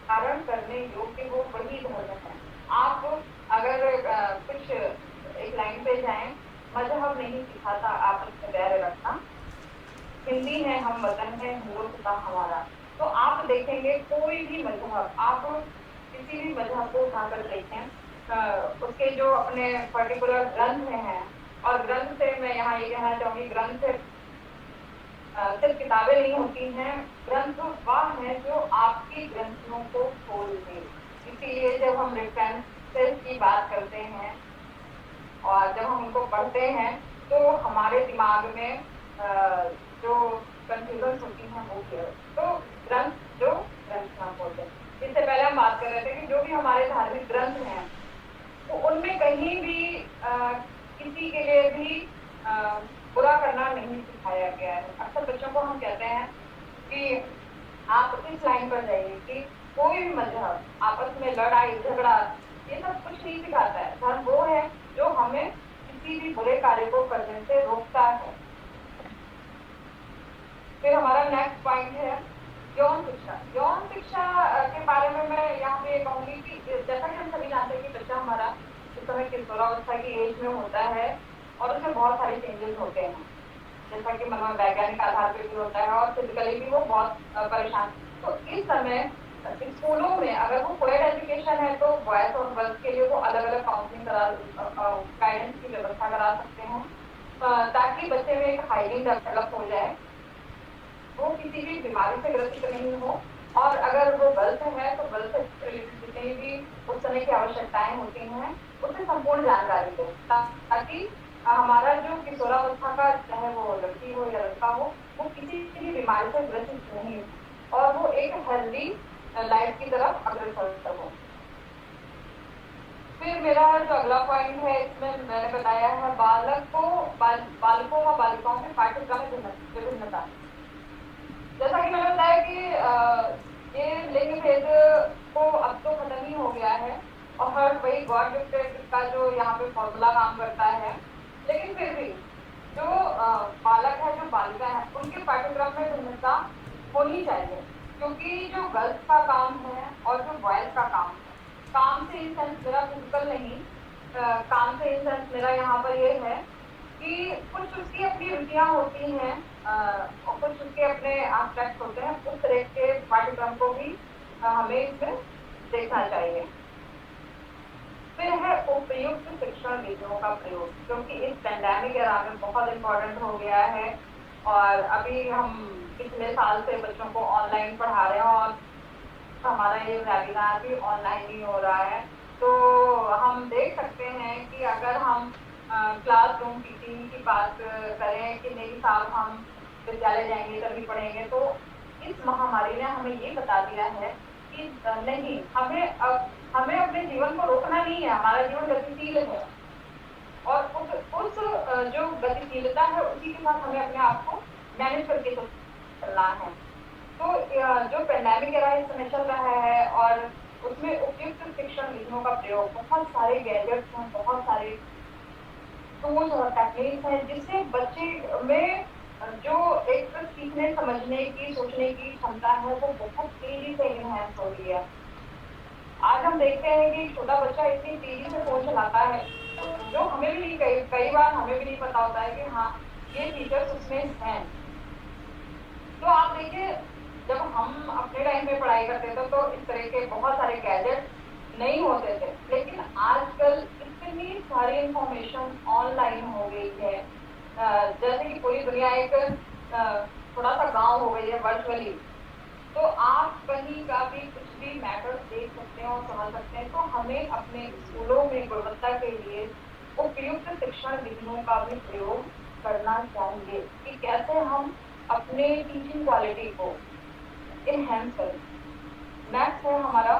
धारण करने योग्य वो वही धर्म है। आप अगर कुछ एक लाइन पे जाएं, मजहब नहीं सिखाता आपस में बैर रखना, हिंदी है हम वतन है हिंदुस्तान हमारा। तो आप देखेंगे कोई भी मजहब, आप किसी भी मजहब को उठाकर देखें, उसके जो अपने पर्टिकुलर ग्रंथ हैं, और ग्रंथ से मैं यहाँ ये कहना चाहूंगी, ग्रंथ से सिर्फ किताबें नहीं होती हैं, ग्रंथ वह है जो आपकी ग्रंथियों को खोल दे। इसीलिए जब हम रेफरेंसेस की बात करते हैं और जब हम उनको पढ़ते हैं तो हमारे दिमाग में जो कंफ्यूजन होती हैं वो क्लियर। तो ग्रंथ जो ग्रंथियां खोलते हैं, इससे पहले हम बात कर रहे थे कि जो भी हमारे धार्मिक ग्रंथ हैं तो उनमें कहीं भी किसी के लिए भी बुरा करना नहीं सिखाया गया है। अक्सर बच्चों को हम कहते हैं कि आप इस लाइन पर जाइए कि कोई भी मजहब आपस में लड़ाई झगड़ा ये सब कुछ नहीं सिखाता है। धर्म वो है जो हमें किसी भी बुरे कार्य को करने से रोकता है। फिर हमारा नेक्स्ट पॉइंट है यौन शिक्षा। यौन शिक्षा के बारे में मैं यहाँ पे कहूंगी कि जैसा कि हम सभी जानते हैं कि बच्चा हमारा इस समय किशोरावस्था की एज में होता है और उसमें बहुत सारे चेंजेस होते हैं, जैसा कि मनोवैज्ञानिक आधार पर भी होता है और फिजिकली भी वो बहुत परेशान। तो इस समय स्कूलों में अगर वो कोएड एजुकेशन है तो बॉयज और गर्ल्स के लिए वो अलग अलग काउंसलिंग गाइडेंस की व्यवस्था करा सकते हैं, ताकि बच्चे में एक हाइजीन डेवलप हो जाए, वो किसी भी बीमारी से ग्रसित नहीं हो। और अगर वो गर्ल्स है तो गर्ल्स से रिलेटेड जितनी भी उस समय की आवश्यकताएं होती हैं उससे संपूर्ण जानकारी दो, ताकि हमारा जो किशोरावस्था का, चाहे वो लड़की हो या लड़का हो, वो किसी भी बीमारी से ग्रसित नहीं हो और वो एक हेल्दी लाइफ की तरफ अग्रसर हो। फिर मेरा जो अगला पॉइंट है, इसमें मैंने बताया है बालकों व बालिकाओं के पाठ्यक्रम में विभिन्नता। जैसा कि मैंने बताया कि ये लिंग भेद को अब तो खत्म ही हो गया है और हर वही गॉड गिफ्टेड का जो यहाँ पे फॉर्मूला काम करता है, लेकिन फिर भी जो बालक है, जो बालिका है, उनके पाठ्यक्रम में भिन्नता होनी चाहिए, क्योंकि जो गर्ल्स का काम है और जो बॉयज का काम है, काम से इन सेंस मेरा फिजिकल नहीं, काम से इन सेंस मेरा यहाँ पर ये है कि कुछ उसकी अपनी रुचियाँ होती हैं और कुछ उसके अपने एस्पेक्ट होते हैं, उस तरह के पाठ्यक्रम को भी हमें इसमें देखना चाहिए। फिर है उपयुक्त शिक्षण विधियों का प्रयोग, क्योंकि इस पैंडेमिक एरा में बहुत इम्पोर्टेंट हो गया है और अभी हम पिछले साल से बच्चों को ऑनलाइन पढ़ा रहे हैं और हमारा ये वेबिनार भी ऑनलाइन ही हो रहा है। तो हम देख सकते हैं कि अगर हम क्लासरूम टीचिंग की बात करें कि नहीं साहब हम विद्यालय जाएंगे तभी पढ़ेंगे, तो इस महामारी ने हमें ये बता दिया है कि नहीं, हमें अपने जीवन को रोकना नहीं है, हमारा जीवन गतिशील है और उस जो गतिशीलता है उसी के साथ हमें अपने आप को मैनेज करके चलना है। तो जो पेंडेमिक एरा इस समय चल रहा है और उसमें उपयुक्त शिक्षण विधियों का प्रयोग, बहुत सारे गैजेट्स हैं, बहुत सारे टूल्स और टेक्निक्स हैं जिससे बच्चे में जो एक सीखने समझने की सोचने की क्षमता है वो बहुत तेजी से इनहेंस हो रही है। आज हम देखते हैं कि छोटा बच्चा इतनी तेजी से फोन चलाता है जो हमें भी नहीं, कई बार हमें भी नहीं पता होता है कि हाँ ये फीचर्स उसमें हैं। तो आप देखिए, जब हम अपने टाइम में पढ़ाई करते थे तो इस तरह के बहुत सारे गैजेट नहीं होते थे, लेकिन आजकल इतनी सारी इंफॉर्मेशन ऑनलाइन हो गई है, जैसे कि पूरी दुनिया एक थोड़ा सा गांव हो गई है वर्चुअली। तो आप कहीं का भी कुछ भी मैटर देख सकते हैं और समझ सकते हैं। तो हमें अपने स्कूलों में गुणवत्ता के लिए उपयुक्त शिक्षण विधियों का भी प्रयोग करना चाहिए कि कैसे हम अपने टीचिंग क्वालिटी को इनहेंस करें। नेक्स्ट है हमारा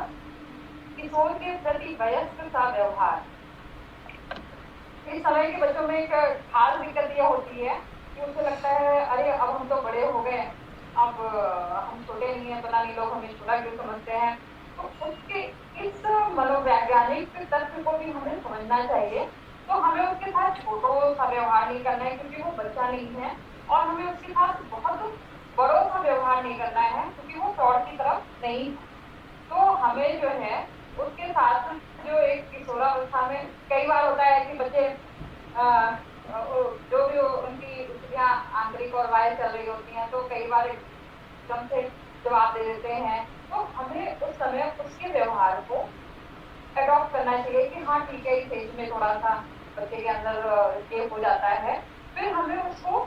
किशोर के प्रति वयस्क का व्यवहार। इस समय के बच्चों में एक खास दिक्कत यह होती है कि उसे लगता है अरे अब हम तो बड़े हो गए, अब हम छोटे नहीं हैं, पता नहीं लोग हमें छोटा क्यों समझते हैं। तो उसके इस मनोवैज्ञानिक तथ्य को भी हमें समझना चाहिए। तो हमें उसके साथ छोटों सा व्यवहार नहीं करना है क्योंकि वो बच्चा नहीं है, और हमें उसके साथ बहुत बड़ों सा व्यवहार नहीं करना है क्योंकि वो फ्रॉड की तरफ नहीं है। तो हमें जो है उसके साथ जो एक किशोरावस्था में कई बार होता है कि बच्चे जो भी उनकी स्थितियां आंतरिक और बाह्य चल रही होती हैं तो कई बार एकदम से जवाब दे देते हैं। तो हमें उस समय उसके व्यवहार को अडॉप्ट करना चाहिए कि हाँ ठीक है, इस एज में थोड़ा सा बच्चे के अंदर ये हो जाता है। फिर हमें उसको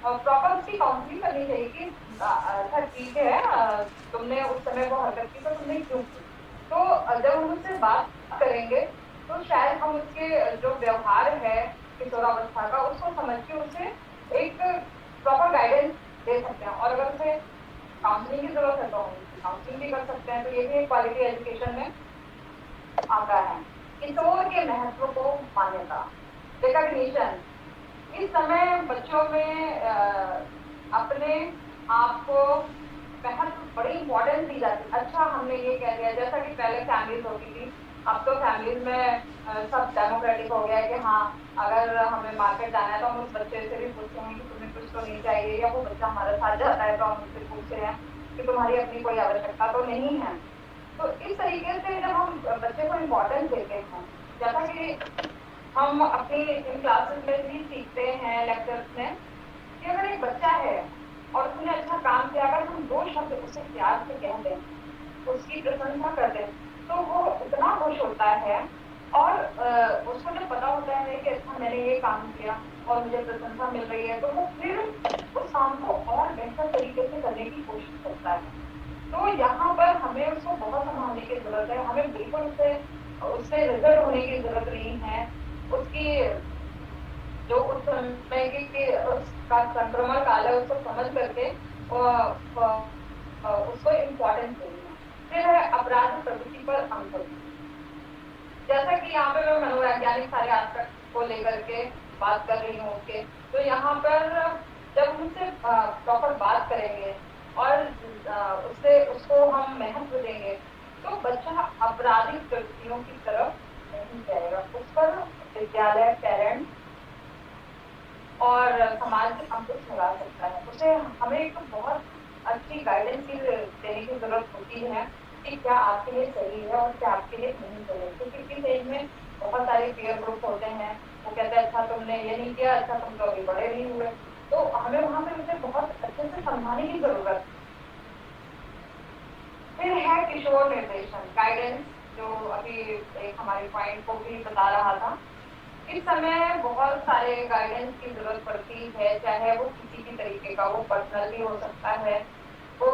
प्रॉपर उसकी काउंसलिंग करनी चाहिए कि अच्छा ठीक है, तुमने उस समय वो हरकत की तो तुमने क्यों की। तो जब हम उससे बात करेंगे तो शायद हम उसके जो व्यवहार है किशोरावस्था का उसको समझ के उसे एक प्रॉपर गाइडेंस दे सकते हैं, और अगर उसे काउंसलिंग की जरूरत है तो हम काउंसलिंग भी कर सकते हैं। तो ये भी क्वालिटी एजुकेशन में आता है। किशोर के महत्व को मान्यता, रिकॉग्निशन। इस समय बच्चों में अपने आप को महत्व बड़ी इम्पोर्टेंस दी जाती है। अच्छा हमने ये कह दिया, जैसा कि पहले फैमिलीज होती थी, अब तो फैमिलीज में सब डेमोक्रेटिक हो गया है कि हाँ अगर हमें मार्केट जाना है तो हम उस बच्चे से भी पूछते हैं कि तुम्हें कुछ तो नहीं चाहिए, या वो बच्चा हमारे साथ जाता है तो हम उससे पूछते हैं कि तुम्हारी अपनी कोई आवश्यकता तो नहीं है। तो इस तरीके से जब हम बच्चे को इम्पोर्टेंस देते हैं, जैसा कि हम अपनी इन क्लासेस में भी सीखते हैं लेक्चर्स में कि अगर एक बच्चा है और उसने अच्छा काम किया, अगर हम 2 शब्द उसे प्यार से कह दें, उसकी प्रशंसा कर दें, तो वो इतना खुश होता है। और उसको जब पता होता है कि अच्छा मैंने ये काम किया और मुझे प्रशंसा मिल रही है, तो वो फिर उस काम को और बेहतर तरीके से करने की कोशिश करता है। तो यहाँ पर हमें उसको बहुत संभालने की जरूरत है। हमें बिल्कुल उससे रिजल्ट होने की जरूरत नहीं है। उसकी जो उस समय की उसका संक्रमण काल है उसको समझ करके उसको इम्पोर्टेंस देनी है। फिर है अपराध प्रवृत्ति पर अंकुश। जैसा कि यहाँ पे मैं मनोवैज्ञानिक सारे एस्पेक्ट को लेकर के बात कर रही हूँ उसके, तो यहाँ पर जब उनसे प्रॉपर बात करेंगे और उसको हम महत्व देंगे तो बच्चा आपराधिक प्रवृत्तियों की तरफ नहीं जाएगा। उस पर विद्यालय, पेरेंट्स और समाज अंकुश लगा सकता है। उसे हमें एक बहुत अच्छी गाइडेंस देने की जरूरत होती है कि क्या आपके लिए सही है और क्या आपके लिए नहीं सही है। क्योंकि इस एज में बहुत सारे पीयर ग्रुप होते हैं, वो कहते हैं अच्छा तुमने ये नहीं किया, अच्छा तुम तो अभी बड़े नहीं हुए। तो हमें वहां पे उसे बहुत अच्छे से समझाने की जरूरत है। फिर है किशोर निर्देशन, गाइडेंस, जो अभी एक हमारे पॉइंट को भी बता रहा था। इस समय बहुत सारे गाइडेंस की जरूरत पड़ती है, चाहे वो किसी भी तरीके का, वो पर्सनल भी हो सकता है, वो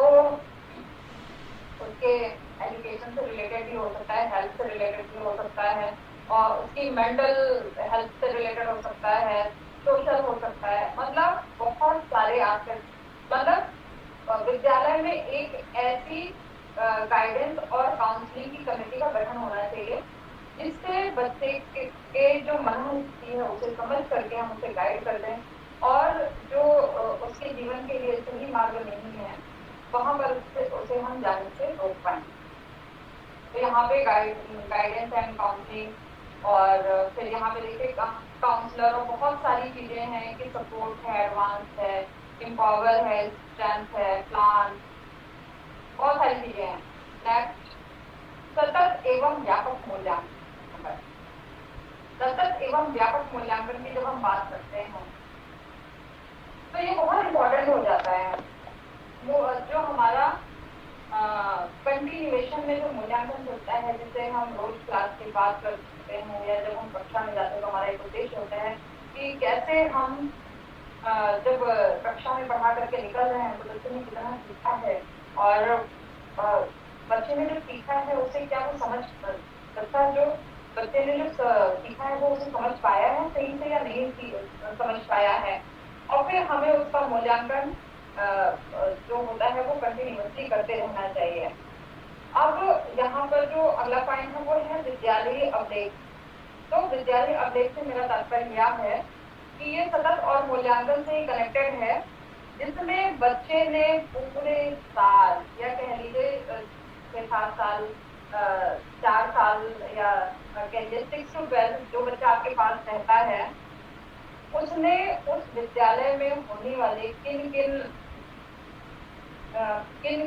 उसके एजुकेशन से रिलेटेड भी हो सकता है, हेल्थ से रिलेटेड भी हो सकता है, और उसकी मेंटल हेल्थ से रिलेटेड हो सकता है, सोशल हो सकता है, मतलब बहुत सारे एस्पेक्ट। मतलब विद्यालय में एक ऐसी गाइडेंस और काउंसलिंग की कमेटी का गठन होना चाहिए जिससे बच्चे के जो मन स्थिति है उसे समझ करके हम उसे गाइड कर दें, और जो उसके जीवन के लिए सही मार्ग नहीं है वहां पर उसे हम जाने से रोक पाए। तो यहाँ पे गाइडेंस एंड काउंसलिंग, और फिर यहाँ पे देखिए काउंसलर और बहुत सारी चीजें हैं कि सपोर्ट है, एडवांस है, एम्पावर है, स्ट्रेंथ है, प्लान, बहुत सारी चीजें हैं। नेक्स्ट, सतत एवं व्यापक मूल्यांकन। सतत एवं व्यापक मूल्यांकन की जब हम बात करते हैं तो ये बहुत इम्पोर्टेंट हो जाता है। वो जो हमारा कंटिन्यूएशन में जो मूल्यांकन चलता है, जिसे हम रोज क्लास के बाद करते हैं या जब हम कक्षा में जाते हैं, तो हमारा एक उद्देश्य होता है कि कैसे हम जब कक्षा में पढ़ा करके निकल रहे हैं तो बच्चे ने कितना सीखा है, और बच्चे ने जो सीखा है उसे क्या वो समझ, बच्चा जो बच्चे ने जो सीखा है वो उसे समझ पाया है सही से या नहीं समझ पाया है। और फिर हमें उसका मूल्यांकन जो होता है वो कंटिन्यूअसली करते रहना चाहिए। अब यहाँ पर जो अगला पॉइंट है वो है विद्यालयी अवलेख। तो विद्यालयी अवलेख से मेरा तात्पर्य यह है कि ये सतत और मूल्यांकन से कनेक्टेड है, जिसमें बच्चे ने पूरे साल या कह लीजिए 6-7 साल, 4 साल या कह लीजिए 6 to 12 जो बच्चा आपके पास रहता है उसने उस विद्यालय में होने वाले किन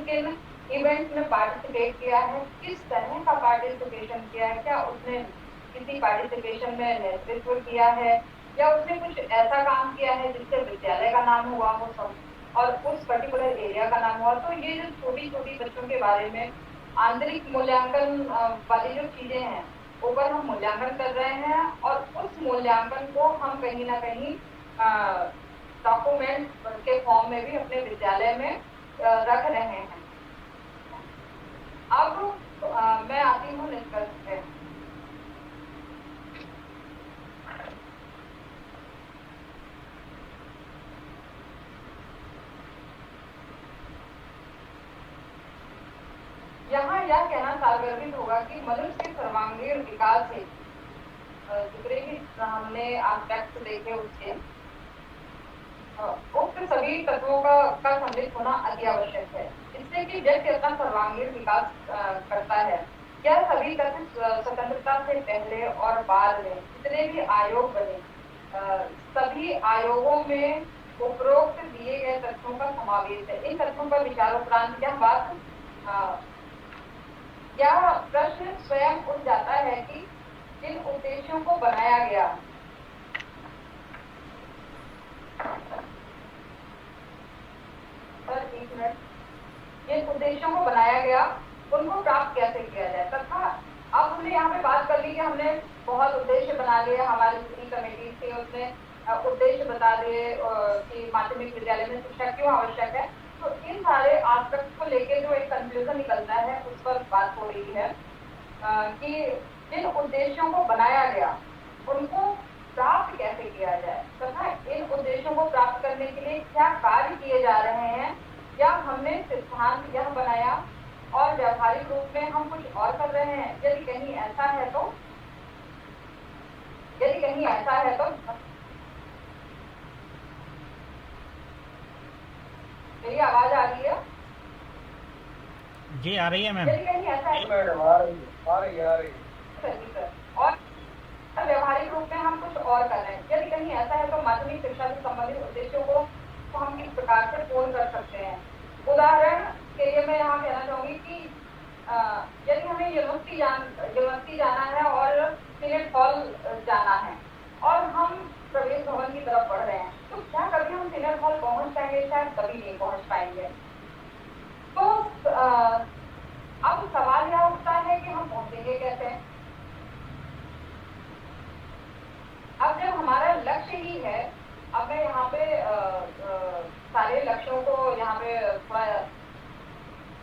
किन इवेंट में पार्टिसिपेट किया है, किस तरह का पार्टिसिपेशन किया है, क्या उसने किसी पार्टिसिपेशन में नेतृत्व किया है या उसने कुछ ऐसा काम किया है जिससे विद्यालय का नाम हुआ हो सब और उस पर्टिकुलर एरिया का नाम हुआ। तो ये जो छोटी छोटी बच्चों के बारे में आंतरिक मूल्यांकन वाली जो चीजें हैं ऊपर हम मूल्यांकन कर रहे हैं, और उस मूल्यांकन को हम कहीं ना कहीं डॉक्यूमेंट के फॉर्म में भी अपने विद्यालय में रख रहे हैं। अब मैं आती हूँ निष्कर्ष पे। यहाँ यह कहना सारगर्भित होगा कि मनुष्य के सर्वांगीण विकास से जितने भी हमने एस्पेक्ट देखे उसके उक्त सभी तत्वों का सम्मिलित होना अति आवश्यक है, इससे कि व्यक्ति अपना सर्वांगीण विकास करता है। यह सभी तत्व स्वतंत्रता से पहले और बाद में जितने भी आयोग बने सभी आयोगों में उपरोक्त दिए गए तत्वों का समावेश है। इन तत्वों पर विचारोपरांत यह प्रश्न स्वयं उठ जाता है कि जिन उद्देश्यों को बनाया गया जिन उद्देश्यों को बनाया गया उनको प्राप्त कैसे किया जाए, तथा अब हमने यहाँ पे बात कर ली कि हमने बहुत उद्देश्य बना लिए, हमारी पूरी कमेटी थी उसने उद्देश्य बता दिए कि माध्यमिक विद्यालय में शिक्षा क्यों आवश्यक है। तो इन सारे एस्पेक्ट को लेके जो एक कंक्लूजन निकलता है उस पर बात हो रही है कि जिन उद्देश्यों को बनाया गया उनको प्राप्त कैसे किया जाए, तथा इन उद्देश्यों को प्राप्त करने के लिए क्या कार्य किए जा रहे हैं, या हमने सिद्धांत यह बनाया और व्यावहारिक रूप में हम कुछ और कर रहे हैं। यदि कहीं ऐसा है तो मेरी आवाज आ रही है? जी आ रही है मैम। यदि कहीं ऐसा है मैडम आ रही है। और व्यवहारिक रूप में हम कुछ और कर रहे हैं। यदि कहीं ऐसा है तो माध्यमिक शिक्षा से संबंधित उद्देश्यों को हम किस प्रकार से पूर्ण कर सकते हैं। उदाहरण के लिए मैं यहाँ कहना चाहूंगी कि यदि हमें यूनिवर्सिटी जाना है और सीनेट हॉल जाना है और हम प्रवेश भवन की तरफ बढ़ रहे हैं, तो क्या कभी हम सीनेट हॉल पहुंच पाएंगे? शायद कभी नहीं पहुंच पाएंगे। तो अब सवाल यह उठता है कि हम पहुंचेंगे कैसे? अब जब हमारा लक्ष्य ही है, अब मैं यहाँ पे सारे लक्ष्यों को यहाँ पे थोड़ा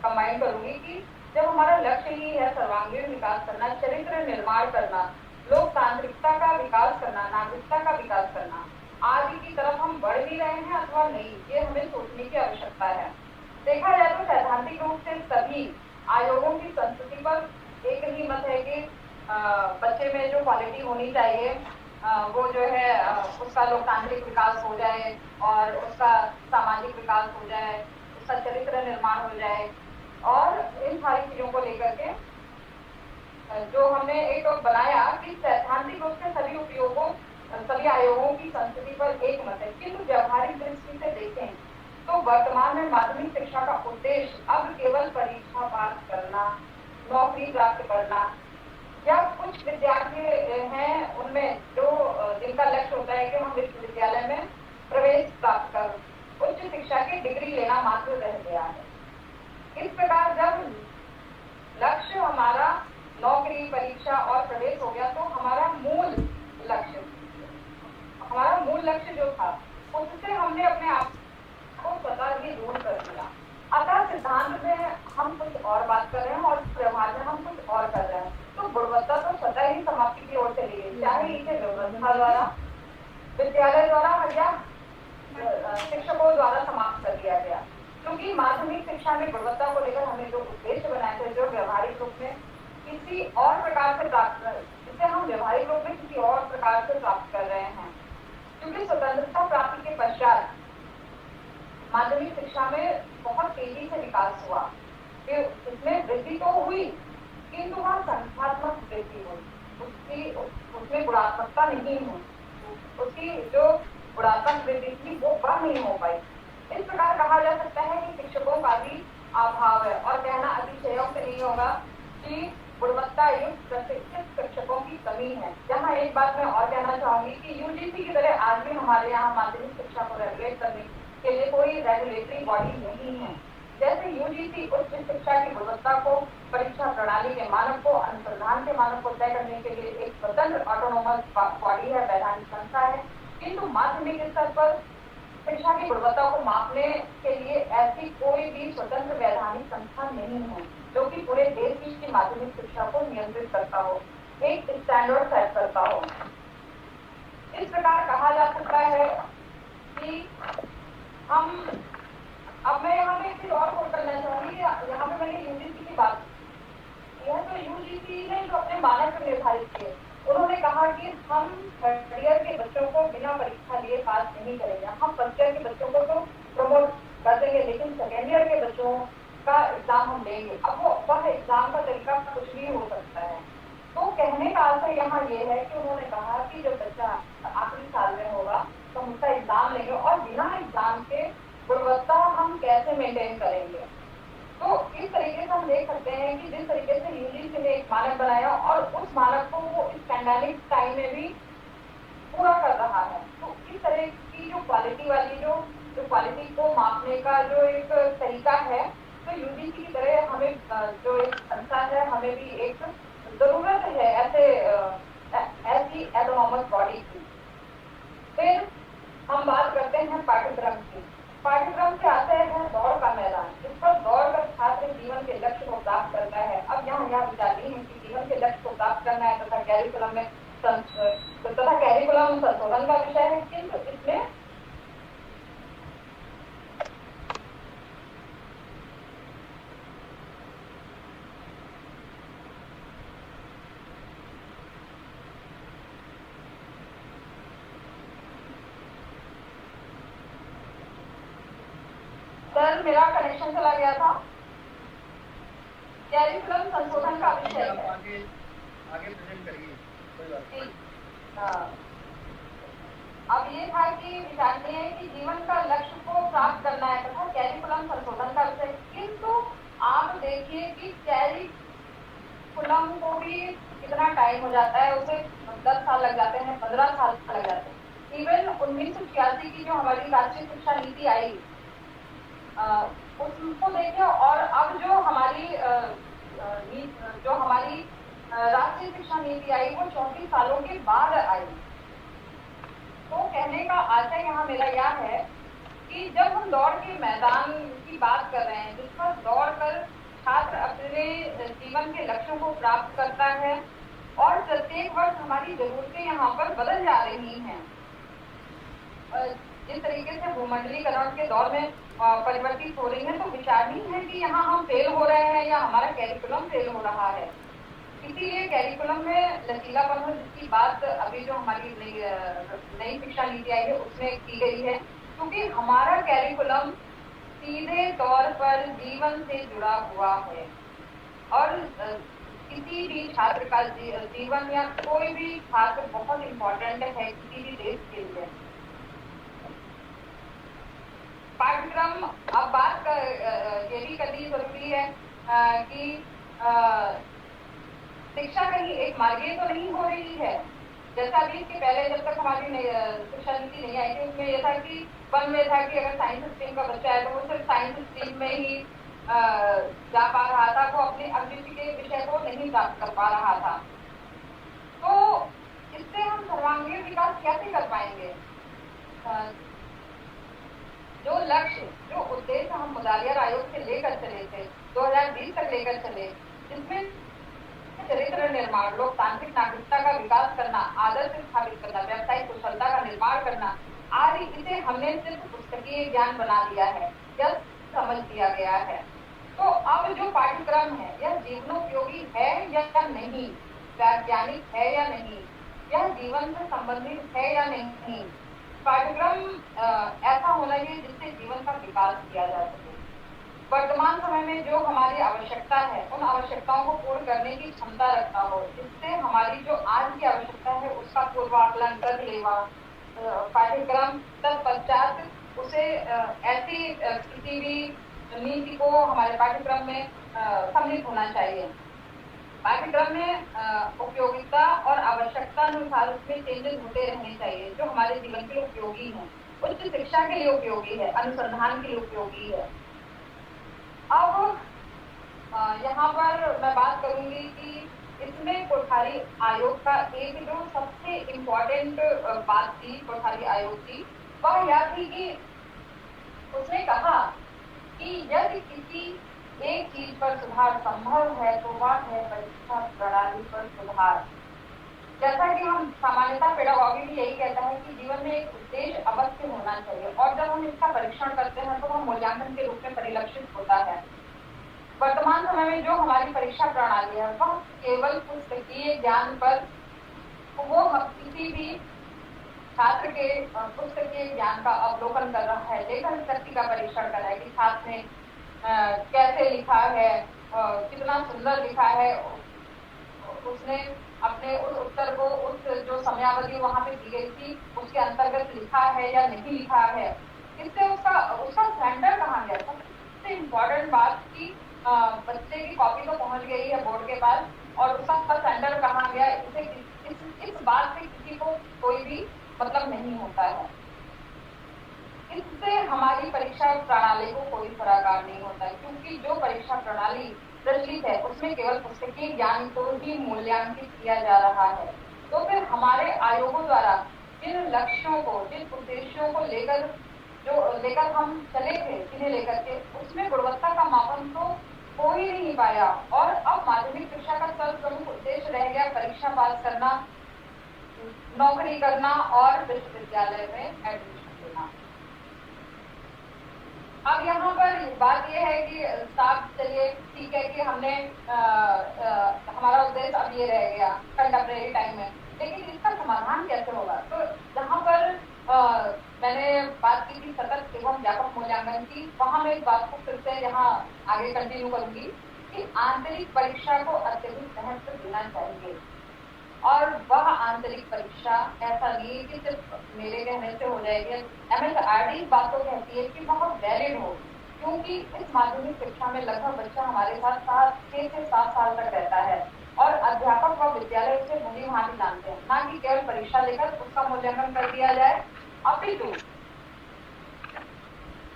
कंबाइन करूंगी कि जब हमारा लक्ष्य ही है सर्वांगीण विकास करना, चरित्र निर्माण करना, लोकतांत्रिकता का विकास करना, नागरिकता का विकास करना, आदि की तरफ हम बढ़ भी रहे हैं अथवा नहीं, ये हमें सोचने की आवश्यकता है। देखा जाए तो सैद्धांतिक रूप से सभी आयोगों की संस्कृति पर एक ही मत है कि बच्चे में जो क्वालिटी होनी चाहिए वो जो है उसका लोकतांत्रिक विकास हो जाए और उसका सामाजिक विकास हो जाए, उसका चरित्र निर्माण हो जाए, और इन सारी चीजों को लेकर के जो हमने एक बनाया कि सैद्धांतिक रूप से सभी उपयोगों, सभी आयोगों की संस्कृति पर एक मत है। किंतु व्यवहारिक दृष्टि से देखें तो वर्तमान में माध्यमिक शिक्षा का उद्देश्य अब केवल परीक्षा पास करना, नौकरी प्राप्त करना, या कुछ विद्यार्थी हैं उनमें जो जिनका लक्ष्य होता है कि हम विश्वविद्यालय में प्रवेश प्राप्त कर उच्च शिक्षा की डिग्री लेना मात्र रह गया है। इस प्रकार जब लक्ष्य हमारा नौकरी, परीक्षा और प्रवेश हो गया तो हमारा मूल लक्ष्य जो था उससे हमने अपने आप को स्वतः ही दूर कर दिया। अतः सिद्धांत में हम कुछ और बात कर रहे हैं और व्यवहार में हम कुछ और कर रहे हैं, तो गुणवत्ता तो स्वतः ही समाप्ति की ओर चली गई, चाहे इसे व्यवस्था द्वारा, विद्यालय द्वारा या शिक्षकों द्वारा समाप्त कर दिया गया। क्योंकि माध्यमिक शिक्षा में गुणवत्ता को लेकर हमने जो उद्देश्य बनाए थे, जो व्यवहारिक रूप में किसी और प्रकार से प्राप्त कर, जिसे हम व्यवहारिक रूप में किसी और प्रकार से प्राप्त कर रहे हैं। क्योंकि स्वतंत्रता प्राप्ति के पश्चात माध्यमिक शिक्षा में बहुत तेजी से विकास हुआ, फिर उसमें वृद्धि तो हुई किंतु वह संख्यात्मक वृद्धि हुई, उसमें गुणात्मकता नहीं हुई, उसकी जो गुणात्मक वृद्धि थी वो वह नहीं हो पाई। इस प्रकार कहा जा सकता है कि शिक्षकों का भी अभाव है, और कहना अतिशयोक्त नहीं होगा कि गुणवत्ता युक्त प्रशिक्षित शिक्षकों की कमी है। जहाँ एक बात मैं और कहना चाहूंगी कि यूजीसी की तरह आज भी हमारे यहाँ माध्यमिक शिक्षा को रेगुलेट करने के लिए कोई रेगुलेटरी बॉडी नहीं है। जैसे यूजीसी उच्च शिक्षा की गुणवत्ता को, परीक्षा प्रणाली के मानक को, अनुसंधान के मानक को तय करने के लिए एक स्वतंत्र ऑटोनोमस बॉडी है, वैधानिक संस्था है, किंतु माध्यमिक स्तर पर शिक्षा की गुणवत्ता को मापने के लिए ऐसी कोई भी स्वतंत्र वैधानिक संस्था नहीं है जो कि पूरे देश की माध्यमिक शिक्षा को नियंत्रित करता हो, एक स्टैंडर्ड सेट करता हो। इस प्रकार कहा जा सकता है कि हम, अब मैं यहाँ पे एक चीज और कोट करना चाहूंगी, यहाँ पे मैंने यूजीसी की बात की है, तो यूजीसी ने जो अपने मानक निर्धारित किए, उन्होंने कहा कि हम थर्ड ईयर के बच्चों को बिना परीक्षा लिए पास नहीं करेंगे, हम फर्स्ट ईयर के बच्चों को तो प्रमोट कर देंगे, लेकिन सेकेंड ईयर के बच्चों का एग्जाम हम लेंगे। अब वह एग्जाम का तरीका कुछ भी हो सकता है। तो कहने का आशय यहाँ ये है कि उन्होंने कहा कि जब बच्चा आखिरी साल में होगा तो हम उसका एग्जाम लेंगे, और बिना एग्जाम के गुणवत्ता हम कैसे मेंटेन करेंगे। तो इस तरीके से हम देख सकते हैं कि जिस तरीके से यूजीसी ने एक मानक बनाया और उस मानक को वो इस पैंडेमिक टाइम में भी पूरा कर रहा है, तो इस तरह की जो क्वालिटी वाली जो क्वालिटी को मापने का जो एक तरीका है, तो यूजीसी की तरह हमें जो एक संस्था है, हमें भी एक जरूरत है ऐसी ऑटोनोमस बॉडी की। फिर हम बात करते हैं पाठ्यक्रम की। पाठ्यक्रम से आते हैं दौड़ का मैदान, जिस पर दौड़ कर छात्र जीवन के लक्ष्य को प्राप्त करता है। अब यहाँ विचार नहीं है कि जीवन के लक्ष्य को प्राप्त करना है तथा कैरिकुलम में कैरिकुलम संशोधन का विषय है, किंतु इसमें सर मेरा कनेक्शन चला गया था। कैरिकुलम संशोधन का विषय है, आगे प्रेजेंट करिए, कोई बात नहीं। अब ये था कि विचारते हैं कि जीवन का लक्ष्य को प्राप्त करना है तथा कैरिकुलम संशोधन का विषय, किंतु आप देखिए कि कैरिकुलम को भी कितना टाइम हो जाता है, उसे 10 साल लग जाते हैं, 15 साल लग जाते हैं। इवन 1986 की जो हमारी राष्ट्रीय शिक्षा नीति आई उसको देखें, और अब जो हमारी राष्ट्रीय शिक्षा नीति आई वो 34 सालों के बाद आई। तो कहने का आशय यहाँ मेरा यह है कि जब हम दौड़ के मैदान की बात कर रहे हैं, जिस पर दौड़ कर छात्र अपने जीवन के लक्ष्यों को प्राप्त करता है और प्रत्येक वर्ष हमारी जरूरतें यहाँ पर बदल जा रही हैं। जिस तरीके से भूमंडलीकरण के दौर में परिवर्तित हो रही है, तो विचार नहीं है कि यहाँ हम फेल हो रहे हैं या हमारा कैरिकुलम फेल हो रहा है। इसीलिए कैरिकुलम में लचीलापन हो, जिसकी बात अभी जो हमारी नई शिक्षा नीति आई है उसमें की गई है, क्योंकि हमारा कैरिकुलम सीधे तौर पर जीवन से जुड़ा हुआ है और किसी भी छात्र का जीवन या कोई भी छात्र बहुत इम्पोर्टेंट है किसी भी देश के लिए। पाठ्यक्रम अब बात ये भी करनी जरूरी है कि शिक्षा कहीं एक मार्गीय तो नहीं हो रही है। जैसा अभी इसके पहले जब तक हमारी शिक्षा नीति नहीं आई थी उसमें यह था कि वन में था कि अगर साइंस स्ट्रीम का बच्चा है तो वो सिर्फ साइंस स्ट्रीम में ही जा पा रहा था, वो अपने अभिरुचि के विषय को नहीं प्राप्त कर पा रहा था। तो इससे हम सर्वांगीण विकास कैसे कर पाएंगे? जो लक्ष्य, जो उद्देश्य हम मुदालियार आयोग से लेकर चले थे, 2020 तक लेकर चले, जिसमें चरित्र निर्माण, लोकतांत्रिक नागरिकता का विकास करना, आदर्श स्थापित करना, व्यावसायिक कुशलता का निर्माण करना आदि, इसे हमने सिर्फ पुस्तकीय ज्ञान बना दिया है, यह समझ दिया गया है। तो अब जो पाठ्यक्रम है यह जीवनोपयोगी है या नहीं, वैज्ञानिक है या नहीं, यह जीवन से संबंधित है या नहीं। पाठ्यक्रम ऐसा होना चाहिए जिससे जीवन का विकास किया जा सके। वर्तमान समय में जो हमारी आवश्यकता है उन आवश्यकताओं को पूर्ण करने की क्षमता रखता हो, जिससे हमारी जो आज की आवश्यकता है उसका पूर्वाकलन कर लेवा पाठ्यक्रम तत्पश्चात उसे ऐसी किसी भी नीति को हमारे पाठ्यक्रम में सम्मिलित होना चाहिए। पाठ्यक्रम में उपयोगिता और आवश्यकता अनुसार उसमें चेंजेस होते रहने चाहिए जो हमारे जीवन के लिए उपयोगी है, उच्च शिक्षा के लिए उपयोगी है, अनुसंधान के लिए उपयोगी है। अब यहाँ पर मैं बात करूंगी कि इसमें कोठारी आयोग का एक जो सबसे इम्पोर्टेंट बात थी कोठारी आयोग की, वह यह थी कि उसने कहा कि यदि किसी एक चीज पर सुधार संभव है तो वह है परीक्षा प्रणाली पर सुधार। जैसा कि हम सामान्यतः पेडागॉजी भी यही कहता है कि जीवन में एक उद्देश्य अवश्य होना चाहिए और जब हम इसका परीक्षण करते हैं तो वह मूल्यांकन के रूप में परिलक्षित होता है। वर्तमान समय में जो हमारी परीक्षा प्रणाली है वह केवल पुस्तकीय ज्ञान पर, वो किसी भी छात्र के पुस्तकीय ज्ञान का अवलोकन कर रहा है, लेखन शक्ति का परीक्षण कर रहा है कि छात्र ने कैसे लिखा है, कितना सुंदर लिखा है, उसने अपने उस उत्तर को उस जो समयावधि वहां पे दी गई थी उसके अंतर्गत लिखा है या नहीं लिखा है। इससे उसका स्टैंडर्ड कहाँ गया? सबसे इम्पोर्टेंट बात की बच्चे की कॉपी तो पहुंच गई है बोर्ड के पास और उसका स्टैंडर्ड कहाँ गया, इस बात से किसी को कोई भी मतलब नहीं होता है। इससे हमारी परीक्षा प्रणाली को कोई फराकार नहीं होता है, क्योंकि जो परीक्षा प्रणाली प्रचलित है उसमें केवल पुस्तकीय ज्ञान को ही मूल्यांकित किया जा रहा है। तो फिर हमारे आयोगों द्वारा जिन लक्ष्यों को, जिन उद्देश्यों को लेकर हम चले थे, जिन्हें लेकर के, उसमें गुणवत्ता का मापन तो हो ही नहीं पाया और अब माध्यमिक शिक्षा का सर्वप्रमुख उद्देश्य रह गया परीक्षा पास करना, नौकरी करना और विश्वविद्यालय में एडमिशन लेना। अब यहाँ पर बात यह है कि साफ चलिए ठीक है कि हमने हमारा उद्देश्य अब ये रह गया कंटेम्परेरी टाइम में, लेकिन इसका समाधान कैसे होगा? तो जहाँ पर मैंने बात की थी सतत एवं व्यापक मूल्यांकन की, वहाँ मैं इस बात को फिर से यहाँ आगे कंटिन्यू करूंगी कि आंतरिक परीक्षा को अत्यधिक महत्व देना चाहिए। और वह आंतरिक परीक्षा ऐसा नहीं है कि सिर्फ मेरे कहने से हो जाएगी। MHRD इस बात को कहती है कि बहुत वैलिड हो, क्योंकि इस माध्यमिक शिक्षा में लगभग बच्चा हमारे साथ 6 से 7 साल तक रहता है और अध्यापक व विद्यालय उसे भली भांति जानते हैं, ना कि केवल परीक्षा लेकर उसका मूल्यांकन कर दिया जाए। अपितु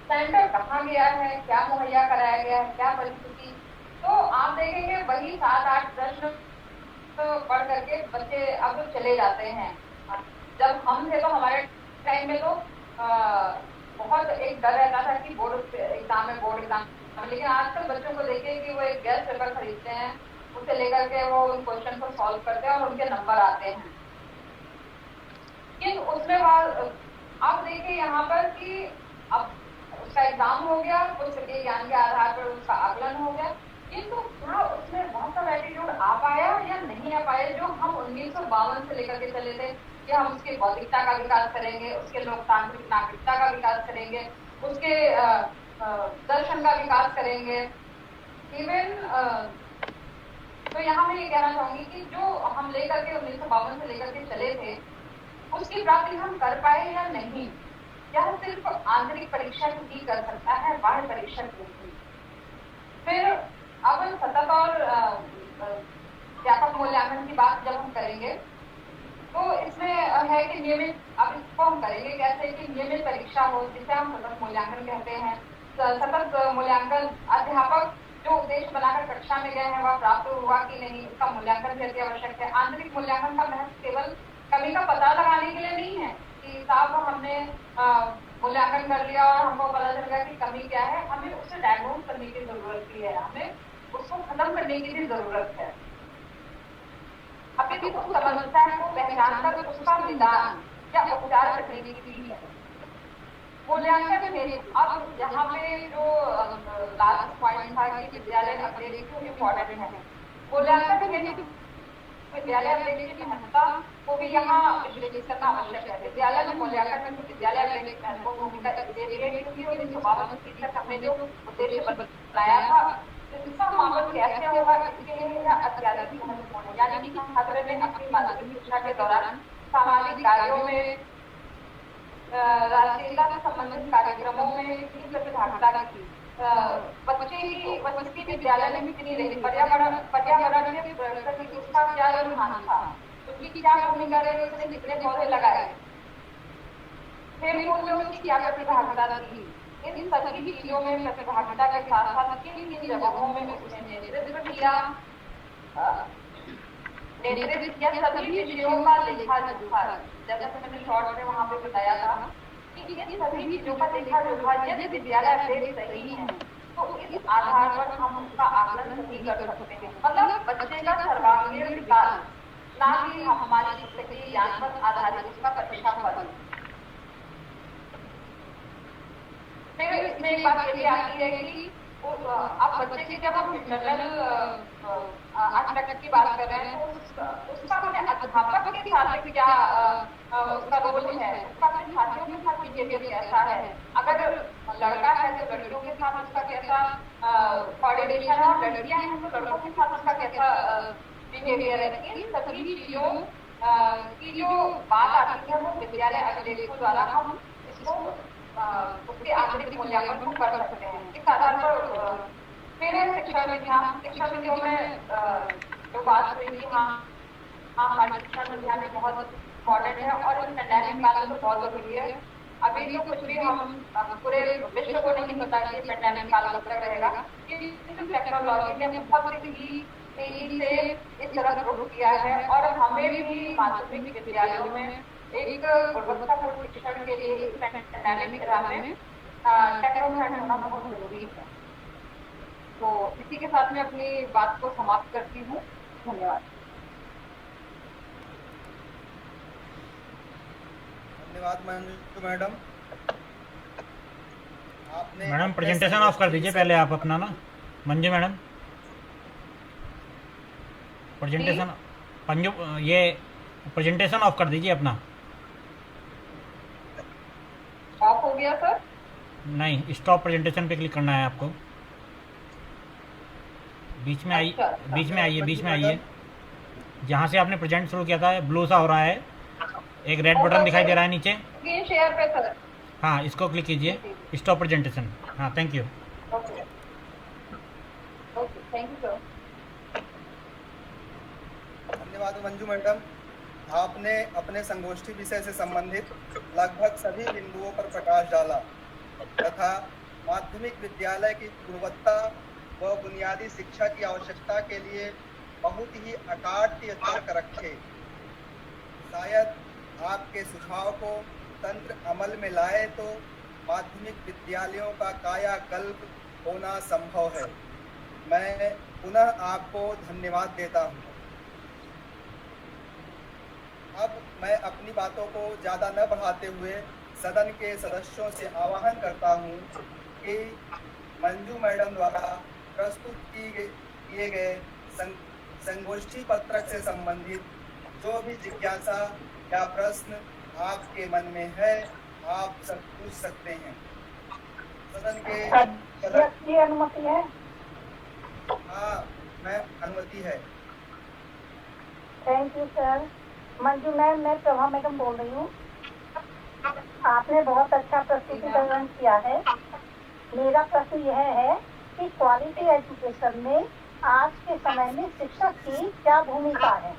सेंटर कहाँ गया है, क्या मुहैया कराया गया है, क्या परिस्थिति, तो आप देखेंगे वही 7-8 प्रश्न तो पढ़ करके बच्चे अब तो चले जाते हैं। जब हम थे तो हमारे टाइम में तो बहुत एक डर रहता था कि बोर्ड एग्जाम, लेकिन आजकल बच्चों को देखिए कि वो एक गैस पेपर खरीदते हैं, बुक से लेकर के वो उन क्वेश्चन को सॉल्व करते हैं और उनके नंबर आते हैं। लेकिन उसमें आप देखिए यहाँ पर कि अब उसका एग्जाम हो गया, कुछ ज्ञान के आधार पर उसका आकलन हो गया, किंतु क्या उसमें बहुत सा एटीट्यूड आ पाया या नहीं आ पाया जो हम 1952 से लेकर के चले थे कि हम उसकी बौद्धिकता का विकास करेंगे, उसके लोकतांत्रिक नागरिकता का विकास करेंगे, उसके दर्शन का विकास करेंगे। इवन तो यहाँ मैं ये कहना चाहूंगी कि जो हम लेकर के 1952 से लेकर के चले थे उसकी प्राप्ति हम कर पाए या नहीं, यह सिर्फ आंतरिक परीक्षण ही कर सकता है, बाह्य परीक्षण नहीं। फिर अब हम सतत और व्यापक मूल्यांकन की बात जब हम करेंगे तो इसमें है कि नियमित, अब इसको हम करेंगे कैसे कि नियमित परीक्षा हो जिसे हम सतत मूल्यांकन कहते हैं। सतत मूल्यांकन अध्यापक जो उद्देश्य बनाकर कक्षा में गए हैं वह प्राप्त हुआ कि नहीं, उसका मूल्यांकन कैसे आवश्यक है। आंतरिक मूल्यांकन का महत्व केवल कमी का पता लगाने के लिए नहीं है कि साहब हमने मूल्यांकन कर लिया और हमको पता चल गया कि कमी क्या है, हमें उसे डायग्नोज करने की जरूरत भी है, हमें उसको खत्म करने की भी जरूरत है। अभी उस समस्या को पहचान कर उसका निदान या उपचार करने की भी है। मूल्यांकन में अब यहाँ पे जो लास्ट पॉइंट था कि विद्यालय अपडेट क्यों इम्पोर्टेंट है, मूल्यांकन में विद्यालय अपडेट की महत्ता को भी यहाँ विश्लेषित करना आवश्यक है। विद्यालय में मूल्यांकन में विद्यालय अपडेट महत्वपूर्ण भूमिका क्योंकि 1952 तक हमने जो उद्देश्य बनाया था इसका मामला कैसे होगा, इसके लिए यह अत्याधिक महत्वपूर्ण है। यानी कि छात्र ने अपनी माध्यमिक शिक्षा के दौरान सामाजिक कार्यों में, राष्ट्रीयता से संबंधित कार्यक्रमों में प्रतिभागिता की, बच्चे की विद्यालय में कितनी रही, पर्यावरण के प्रति उसका क्या रुझान था, उसकी क्या भूमिका रही, उसने कितने पौधे लगाए, खेल कूद में उसकी क्या प्रतिभागिता थी। इन सभी चीजों में प्रतिभागिता के साथ साथ किन किन जगहों में उसने नेतृत्व किया, सभी विषयों का लेखा जोखा, जैसे मैंने शॉर्ट में वहां पे बताया था कि इन सभी चीजों का लेखा जोखा यदि विद्यालय अपडेट सही है तो इस आधार पर हम उसका आकलन सही कर सकते हैं। मतलब बच्चे का सर्वांगीण विकास, ना कि हमारी पुस्तकीय ज्ञान पर आधारित उसका कक्षा फल। फिर इसमें एक बात ये भी आती है कि अब बच्चे की जब हम इंटरनल एस्पेक्ट की बात कर रहे हैं तो उसका अपने अध्यापक के साथ क्या उसका रोल है, उसका अपने साथियों के साथ बिहेवियर कैसा है, अगर लड़का है तो लड़कियों के साथ उसका कैसा कोऑर्डिनेशन है, और लड़कियां हैं तो लड़कों के साथ उसका कैसा बिहेवियर है। इन सभी चीजों की जो बात आती है वो विद्यालय अभिलेखों द्वारा हम इसको उसके आंतरिक मूल्यांकन को कर सकते हैं। इस आधार पर फिर शिक्षा नीतियों में जो बात हुई कि हाँ हमारी शिक्षा नीतियाँ भी बहुत इम्पोर्टेंट है और इस पैंडेमिक काल में बहुत जरूरी है। अभी जो कुछ भी हम पूरे विश्व को नहीं पता कि पैंडेमिक काल कब तक रहेगा, टेक्नोलॉजी ने बहुत ही तेजी से इस तरफ रुख किया है और हमें भी माध्यमिक विद्यालयों में एक गुणवत्तापूर्ण शिक्षण के लिए पैंडेमिक राह में टेक्नोलॉजी होना बहुत जरूरी है। तो इसी के साथ मैं अपनी बात को समाप्त करती हूँ। धन्यवाद। धन्यवाद मंजू मैडम। आपने मैडम प्रेजेंटेशन ऑफ कर दीजिए पहले आप अपना ना, मंजू मैडम प्रेजेंटेशन ये प्रेजेंटेशन ऑफ कर दीजिए अपना। ऑफ हो गया सर? नहीं, स्टॉप प्रेजेंटेशन पे क्लिक करना है आपको। बीच में आइए जहाँ से आपने प्रेजेंट शुरू किया था ब्लू सा हो रहा है, एक रेड बटन दिखाई दे रहा है नीचे, स्क्रीन शेयर पे सर। हाँ इसको क्लिक कीजिए, स्टॉप प्रेजेंटेशन। हाँ thank you. Okay thank you sir. धन्यवाद मंजू मैडम। आपने अपने संगोष्ठी विषय से संबंधित लगभग सभी बिंदुओं पर प्रकाश डाला तथा माध्यमिक विद्यालय की गुणवत्ता व बुनियादी शिक्षा की आवश्यकता के लिए बहुत ही अकाट्य तर्क रखे। शायद आपके सुझाव को तंत्र अमल में लाए तो माध्यमिक विद्यालयों का कायाकल्प होना संभव है। मैं पुनः आपको धन्यवाद देता हूँ। अब मैं अपनी बातों को ज़्यादा न बढ़ाते हुए सदन के सदस्यों से आह्वान करता हूँ कि मंजू मैडम द्वारा प्रस्तुत किए गए संगोष्ठी पत्रक से संबंधित जो भी जिज्ञासा या प्रश्न आपके मन में है, आप सब पूछ सकते हैं। सदन के अध्यक्ष की अनुमति है? हाँ, मैं अनुमति है। Thank you sir. Manju ma'am, मैं प्रभा मैडम बोल रही हूँ। आपने बहुत अच्छा प्रस्तुतिकरण किया है। मेरा प्रश्न यह है कि क्वालिटी एजुकेशन में आज के समय में शिक्षक की क्या भूमिका है?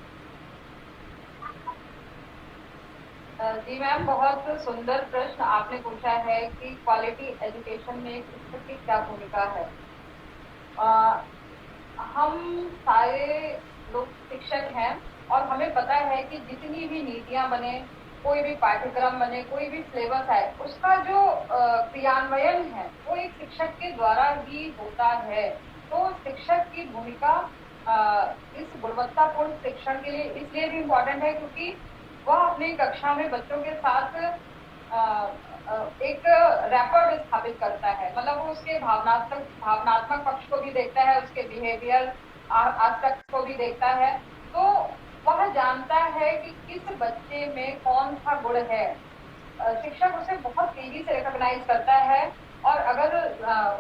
जी मैम, बहुत सुंदर प्रश्न आपने पूछा है कि क्वालिटी एजुकेशन में शिक्षक की क्या भूमिका है। हम सारे लोग शिक्षक हैं और हमें पता है कि जितनी भी नीतियां बने, कोई भी पाठ्यक्रम बने, कोई भी सिलेबस है, उसका जो क्रियान्वयन है वो एक शिक्षक के द्वारा ही होता है। तो शिक्षक की भूमिका इस गुणवत्तापूर्ण शिक्षण के लिए इसलिए भी इम्पोर्टेंट है क्योंकि वह अपनी कक्षा में बच्चों के साथ एक रैपर स्थापित करता है। मतलब वो उसके भावनात्मक पक्ष को भी देखता है, उसके बिहेवियर एस्पेक्ट को भी देखता है। तो वह जानता है कि किस बच्चे में कौन सा गुण है। शिक्षक उसे बहुत तेजी से रिकॉग्नाइज करता है और अगर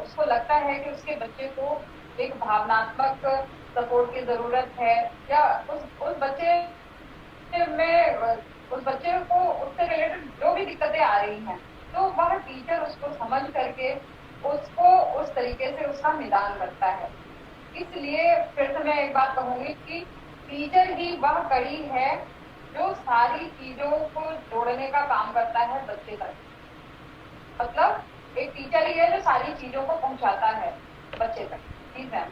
उसको लगता है कि उसके बच्चे को एक भावनात्मक सपोर्ट की जरूरत है या उस बच्चे को उससे रिलेटेड जो भी दिक्कतें आ रही हैं, तो वह टीचर उसको समझ करके उसको उस तरीके से उसका निदान करता है। इसलिए फिर से मैं एक बात कहूंगी कि टीचर ही वह कड़ी है जो सारी चीजों को जोड़ने का काम करता है बच्चे तक। मतलब एक टीचर ही है जो सारी चीजों को पहुंचाता है बच्चे तक। जी मैम।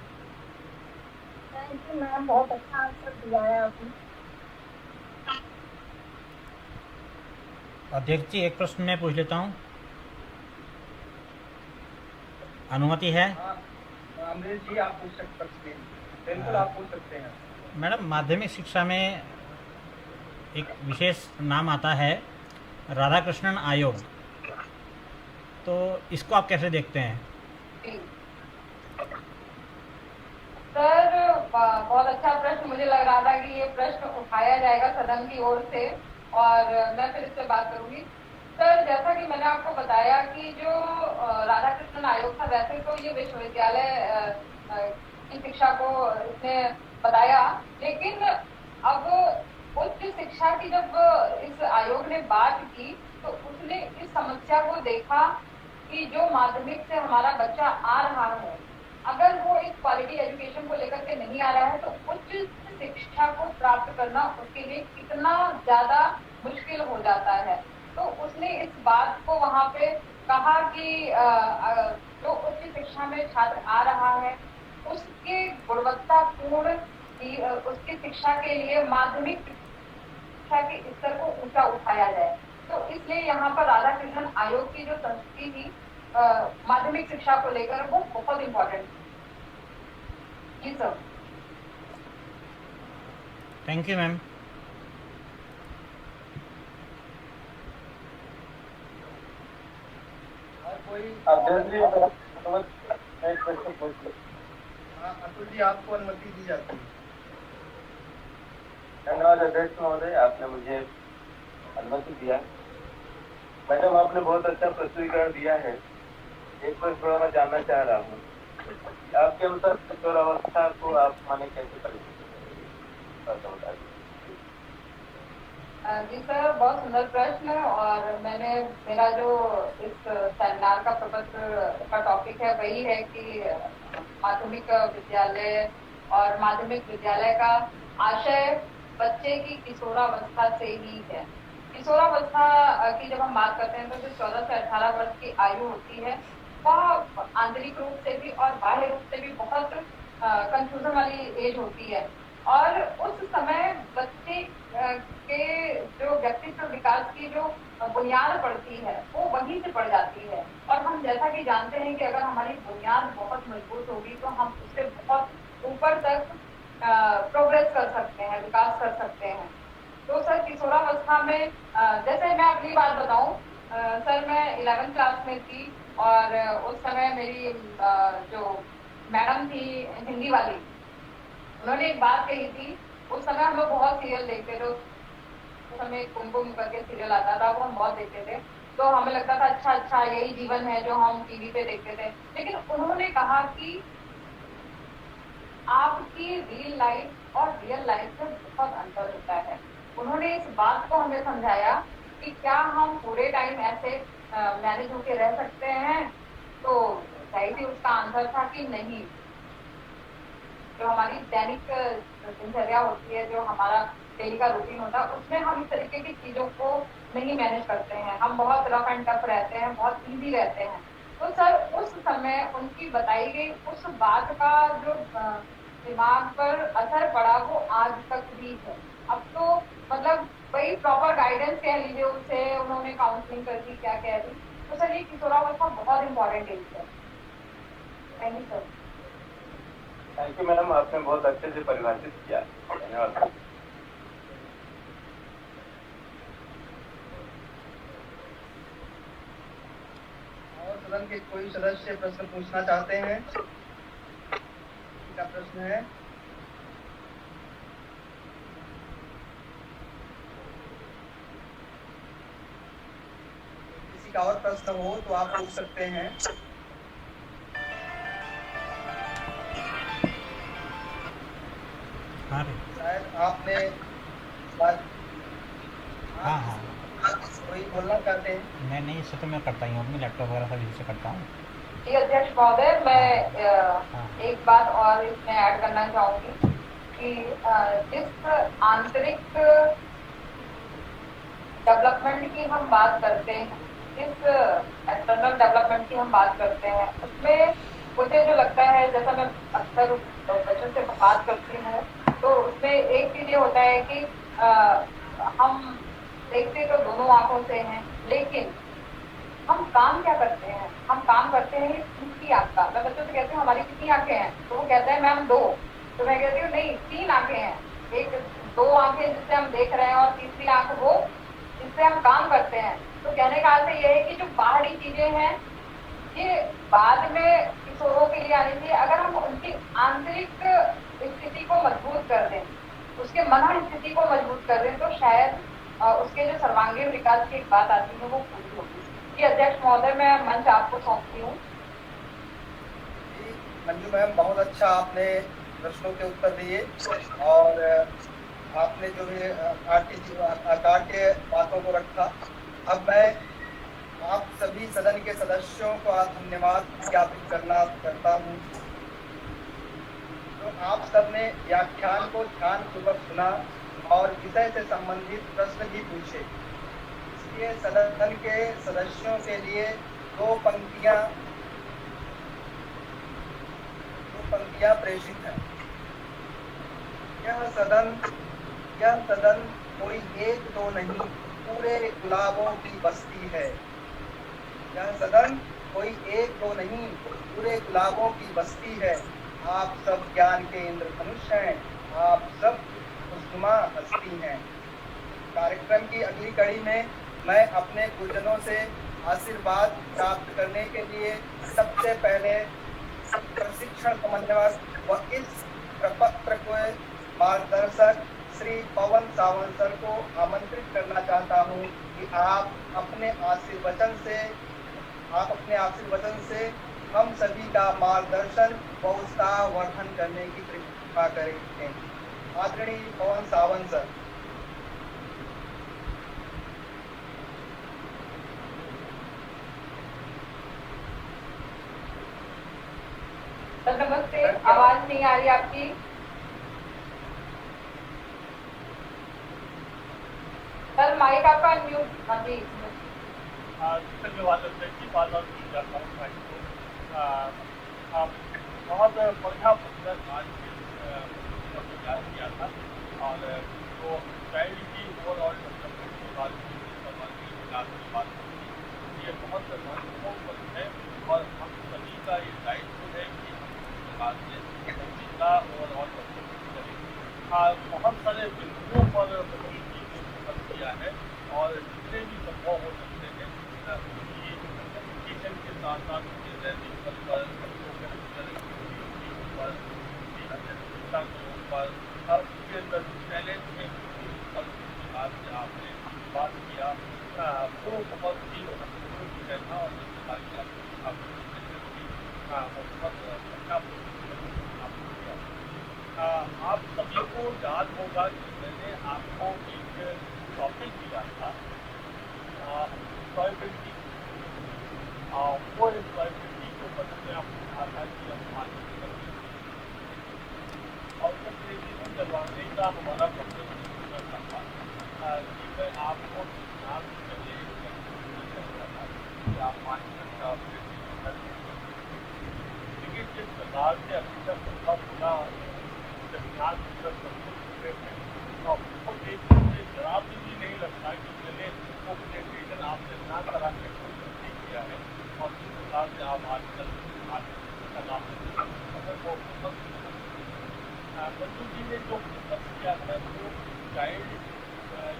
थैंक यू मैम, बहुत अच्छा आंसर दिया है आपने। अध्यक्ष जी, एक प्रश्न मैं पूछ लेता हूँ, अनुमति है? हाँ, अमरीश जी, आप पूछ सकते हैं। बिल्कुल, आप पूछ सकते हैं। मैडम, माध्यमिक शिक्षा में एक विशेष नाम आता है राधाकृष्णन आयोग, तो इसको आप कैसे देखते हैं? सर, बहुत अच्छा प्रश्न। मुझे लग रहा था कि ये प्रश्न उठाया जाएगा सदन की ओर से और मैं फिर इस पे बात करूंगी। सर, जैसा कि मैंने आपको बताया कि जो राधाकृष्णन आयोग था, वैसे तो ये विश्वविद्यालय की शिक्षा को इसने बताया, लेकिन अब उच्च शिक्षा की जब इस आयोग ने बात की तो उसने इस समस्या को देखा कि जो माध्यमिक से हमारा बच्चा आ रहा है, अगर वो इस क्वालिटी एजुकेशन को लेकर के नहीं आ रहा है तो उच्च शिक्षा को प्राप्त करना उसके लिए कितना ज्यादा मुश्किल हो जाता है। तो उसने इस बात को वहां पे कहा कि जो उच्च शिक्षा में छात्र आ रहा है उसके गुणवत्तापूर्ण उसकी शिक्षा के लिए माध्यमिक शिक्षा के स्तर को ऊंचा उठाया जाए। तो इसलिए यहाँ पर राधाकृष्णन आयोग की जो संस्कृति थी माध्यमिक शिक्षा को लेकर, वो बहुत इम्पोर्टेंट है। जी सर। Thank you ma'am. और कोई? हाँ, अतुल जी, आपको अनुमति दी जाती है। धन्यवाद अध्यक्ष महोदय, आपने मुझे अनुमति दिया। मैडम, आपने बहुत अच्छा प्रस्तुतिकरण दिया है। एक बार थोड़ा मैं जानना चाह रहा हूँ, आपके अनुसार किशोरावस्था को आप माने कैसे जी सर, बहुत सुंदर प्रश्न। और मेरा जो इस सेमिनार का प्रपत्र का टॉपिक है वही है कि माध्यमिक विद्यालय और माध्यमिक विद्यालय का आशय बच्चे की किशोरावस्था से ही है। किशोरावस्था की जब हम बात करते हैं तो जो 14 से 18 वर्ष की आयु होती है वह आंतरिक रूप से भी और बाह्य रूप से भी बहुत कंफ्यूजन वाली एज होती है। और उस समय बच्चे के जो व्यक्तित्व विकास की जो बुनियाद पड़ती है वो वहीं से पड़ जाती है। और हम जैसा कि जानते हैं कि अगर हमारी बुनियाद बहुत मजबूत होगी तो हम उससे बहुत ऊपर तक प्रोग्रेस कर सकते हैं, विकास कर सकते हैं। तो सर किशोरावस्था में जैसे मैं अपनी बात बताऊं, सर मैं 11th क्लास में थी और उस समय मेरी जो मैडम थी हिंदी वाली, उन्होंने एक बात कही थी। उस समय हम लोग बहुत सीरियल देखते थे, उस समय कुमकुम करके सीरियल आता था, वो हम बहुत देखते थे। तो हमें लगता था अच्छा अच्छा यही जीवन है जो हम टीवी पे देखते थे। लेकिन उन्होंने कहा कि आपकी रियल लाइफ और रियल लाइफ में बहुत अंतर होता है। उन्होंने इस बात को हमें समझाया कि क्या हम पूरे टाइम ऐसे मैनेज होके रह सकते हैं। तो जाहिर सी उसका आंसर था कि नहीं। जो हमारी दैनिक दिनचर्या होती है, जो हमारा डेली का रूटीन होता है, उसमें हम इस तरीके की चीजों को नहीं मैनेज करते हैं। हम बहुत रफ एंड टफ रहते हैं, बहुत ईजी रहते हैं। तो सर उस समय उनकी बताई गई उस बात का जो दिमाग पर असर पड़ा वो आज तक भी है। अब तो मतलब वही प्रॉपर गाइडेंस कह लीजिए, उससे उन्होंने काउंसलिंग कर दी, क्या कह दी। तो सर ये किशोरावस्था बहुत इंपॉर्टेंट एज है। Thank you sir. Thank you madam, आपने बहुत अच्छे से परिभाषित किया। धन्यवाद। और सदन के कोई सदस्य प्रश्न पूछना चाहते हैं? क्या प्रश्न है? किसी का और प्रश्न हो तो आप पूछ सकते हैं। शायद आपने हाँ कोई बोलना चाहते हैं? नहीं, इससे तो मैं करता ही हूँ, अपनी लैपटॉप वगैरह सब इसी से करता हूँ। जी अध्यक्ष महोदय, मैं एक बात और इसमें ऐड करना चाहूंगी कि जिस आंतरिक डेवलपमेंट की हम बात करते हैं, जिस एक्सटर्नल डेवलपमेंट की हम बात करते हैं, उसमें मुझे जो लगता है, जैसा मैं अक्सर बच्चों से बात करती हूँ, तो उसमें एक चीज ये होता है कि हम देखते तो दोनों आंखों से हैं, लेकिन हम काम क्या करते हैं? हम काम करते हैं किसकी आंख का। मैं बच्चों से कहती हूँ हमारी कितनी आंखें हैं, तो वो कहते हैं मैम 2। तो मैं कहती हूँ नहीं, 3 आंखें हैं। एक 2 आंखें जिससे हम देख रहे हैं और तीसरी आंख वो जिससे हम काम करते हैं। तो कहने का अर्थ ये है कि जो बाहरी चीजें हैं ये बाद में किशोरों के लिए आनी चाहिए। अगर हम उनकी आंतरिक स्थिति को मजबूत कर दें, उसके मनन स्थिति को मजबूत कर दें, तो शायद उसके जो सर्वांगीण विकास की एक बात आती है वो पूरी होगी। जी अध्यक्ष महोदय, मैं मंच आपको सौंपती हूँ। मंजू मैम, बहुत अच्छा आपने प्रश्नों के उत्तर दिए और आपने जो भी आकार के बातों को रखा। अब मैं आप सभी सदन के सदस्यों का धन्यवाद ज्ञापित करता हूँ। तो आप सबने व्याख्यान को ध्यानपूर्वक सुना और विषय से संबंधित प्रश्न भी पूछे। इसलिए सदन के सदस्यों के लिए दो पंक्तियां प्रेषित हैं। यह सदन कोई 1-2 नहीं, पूरे गुलाबों की बस्ती है। यह सदन कोई 1-2 नहीं, पूरे गुलाबों की बस्ती है। आप सब ज्ञान के इंद्रधनुष हैं, आप सब खुशनुमा हस्ती हैं। कार्यक्रम की अगली कड़ी में मैं अपने गुरुजनों से आशीर्वाद प्राप्त करने के लिए सबसे पहले प्रशिक्षण समन्वयक व इस प्रपत्र के मार्गदर्शक श्री पवन सावंत सर को आमंत्रित करना चाहता हूं कि आप अपने आशीर्वचन से हम सभी का मार्गदर्शन व उत्साह वर्धन करने की कृपा करें। आदरणीय पवन सावंत सर। नमस्ते, आवाज नहीं आ रही आपकी। सर माइक आपका अनम्यूट। हाँ जी। धन्यवाद अध्यक्ष जी, बार बार सुन जाता हूँ भाई को। आप बहुत बढ़िया पुस्तक आज तैयार किया था और जो चाइल्ड की ओवरऑल डेवलपमेंट की बात की, सर्वांगीण विकास की बात की, ये बहुत महत्वपूर्ण है और हम सभी का ये दायित्व है कि हम समाज में जितना बहुत सारे बिंदुओं पर बातचीत ने फोकस किया है और जितने भी संभव हो सकते हैं उनकी एजुकेशन के साथ साथ उनके दैनिक पर पर उसके अंदर टैलेंट में से आपने बात किया वो बहुत ही महत्वपूर्ण था और आप सभी को याद होगा कि मैंने आपको एक टॉपिक दिया था एम्प्लॉयबिलिटी। वो एम्प्लॉयबिलिटी के ऊपर मैंने आपको कहा था कि हम बात करेंगे और करवाने का हमारा प्रोसेस था कि मैं आपको ध्यान चले कि आप लेकिन जिस प्रकार से अभी तक उनका पूरा ध्यान मुझे जरा भी नहीं लगता कि मैंने वो प्रेजेंटेशन आपसे ना करा के कोई गलती किया है और जिस प्रकार से आप आजकल बच्चों जी ने जो फोकस किया है वो चाइल्ड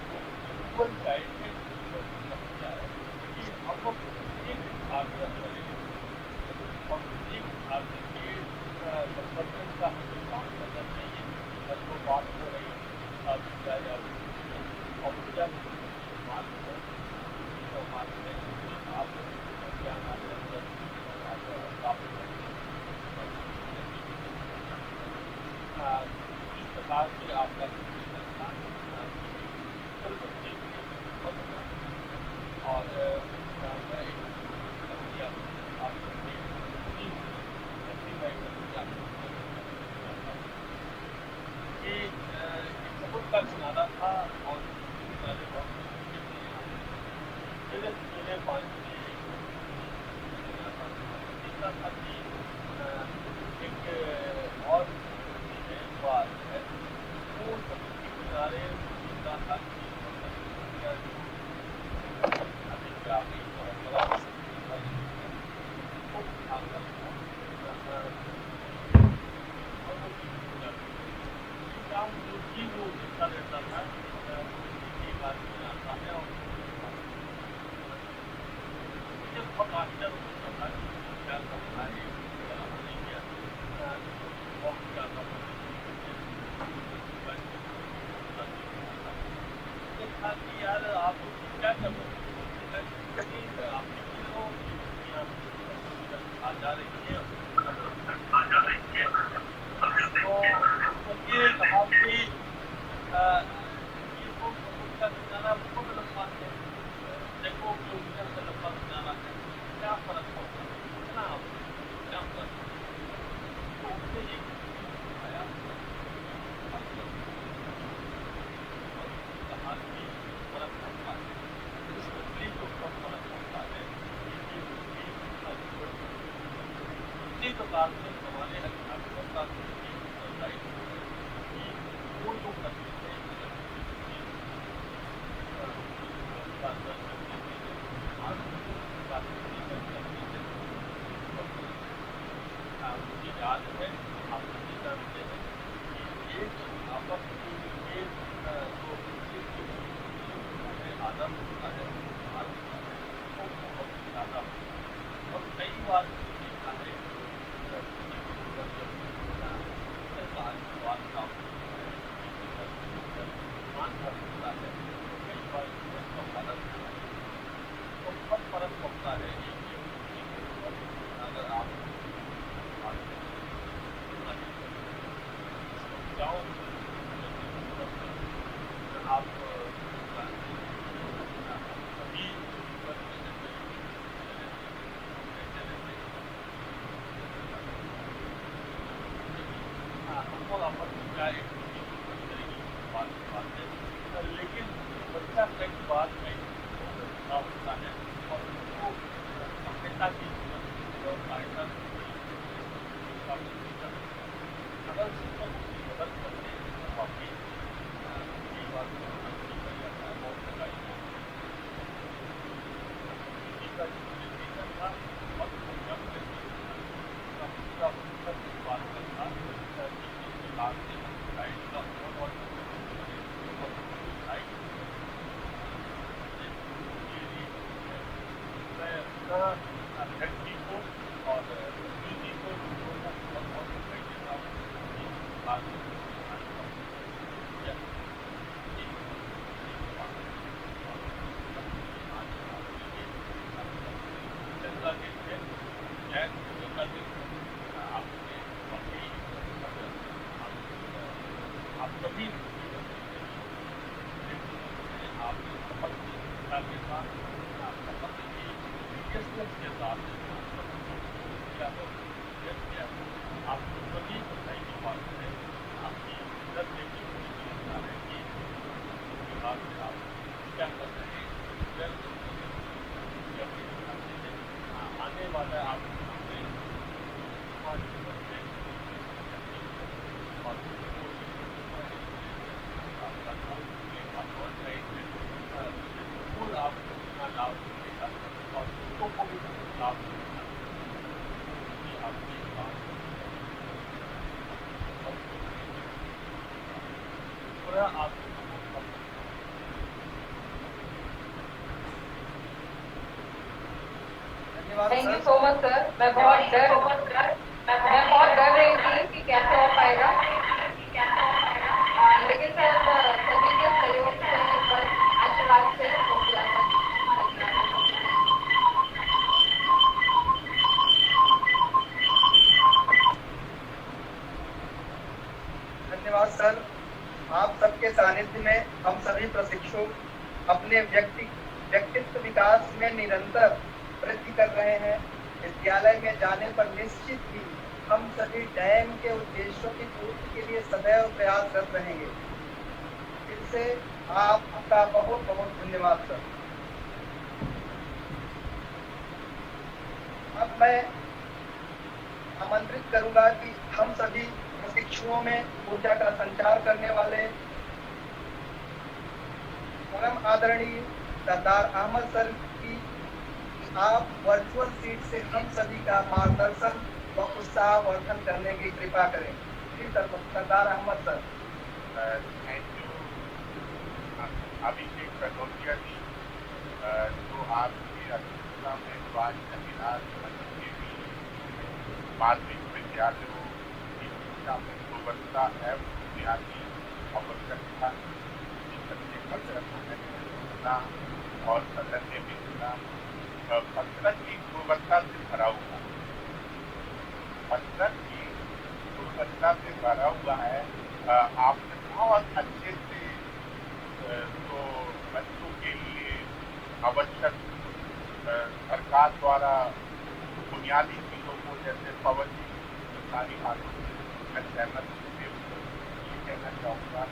जो ग्लोबल चाइल्ड ने फोकस किया है कि हम लोग एक भाग करें और एक भाग के संवर्धन का हमें काम करना चाहिए जो बात हो रही विद्या या और विद्या बात हो बात में आप ज्ञान इस प्रकार से आपका और समुद्र का किनारा था और किनारे बहुत था कि एक और बात है वो समुद्र के किनारे था वो देखता रहता था एक आदमी आता है और मुझे बहुत आश्चर्य होता था कि क्या करना है नहीं किया बहुत ज़्यादा था कि यार आप क्या कर रहे हो आपने आ जा रही है तो ये कहा कि ये वो का किनारा बहुत लंबा है देखो किलोमीटर से लंबा किनारा है क्या फर्क पड़ता है कितना क्या फर्क तो उसने एक आया कहा कि फर्क पड़ता है इस नकली को कम फर्क पड़ता है इसी प्रकार से हमारे अध्यापकों का वो जो करते हैं मुझे याद है आप सभी जानते हैं कि एक आपस के जो आदम होता है वो बहुत ज़्यादा और कई बार देखा है तो बहुत फर्क पड़ता है अगर आप जाओ आप सभी हमको आपस में क्या एक बात है लेकिन बच्चा कई बार में होता है और उसको सभ्यता की सहायता अगर शिक्षक उसकी मदद करते हैं तो काफ़ी कई बार कर जाता है बहुत लगाई का जो प्रेजेंटेशन था और जब प्रेजेंटेशन का पूरा बात करता जिसके बाद से गाइड का और सभी आपने शपथ के साथ शपथ की सीरियसनेस के साथ किया है, किया है। आपको सभी बधाई की बात है, आपकी इज्जत देखी होता है कि उसके बाद में आप क्या कर रहे हैं, आने वाला आपके सामने आपको अपना लाभ मिलेगा और दूसरों को भी लाभ मिलेगा। आपकी बात पूरा आपको धन्यवाद thank you sir. So much sir. मैं बहुत डर रही थी कि कैसे हो पाएगा, लेकिन सर सभी के सहयोग से बस आशीर्वाद से हो गया है। धन्यवाद सर। आप सबके सानिध्य में हम सभी प्रशिक्षु अपने व्यक्तित्व विकास में निरंतर वृद्धि कर रहे हैं। विद्यालय में जाने पर निश्चित ही हम सभी डैम के उद्देश्यों की पूर्ति के लिए सदैव प्रयासरत रहेंगे। फिर से आपका बहुत बहुत धन्यवाद सर। अब मैं आमंत्रित करूंगा कि हम सभी प्रशिक्षुओं में ऊर्जा का संचार करने वाले परम आदरणीय सरदार अहमद सर की आप वर्चुअल सीट से हम सभी का मार्गदर्शन व उत्साहवर्धन करने की कृपा करें। जी सरदार अहमद सर। थैंक यू अभिषेक कटोरिया जी, जो आपकी अध्यक्षता में जो आज सेमिनार के भी माध्यमिक विद्यालयों की शिक्षा में गुणवत्ता है बुनियादी आवश्यकता और सदन में भी सुना पत्रक की गुणवत्ता से भरा हुआ है। पत्रक की गुणवत्ता से भरा हुआ है। आपने बहुत अच्छे से तो बच्चों के लिए आवश्यक सरकार द्वारा बुनियादी चीजों को जैसे पवन की सारी बातों से मैं सहमत ये कहना चाहूँगा।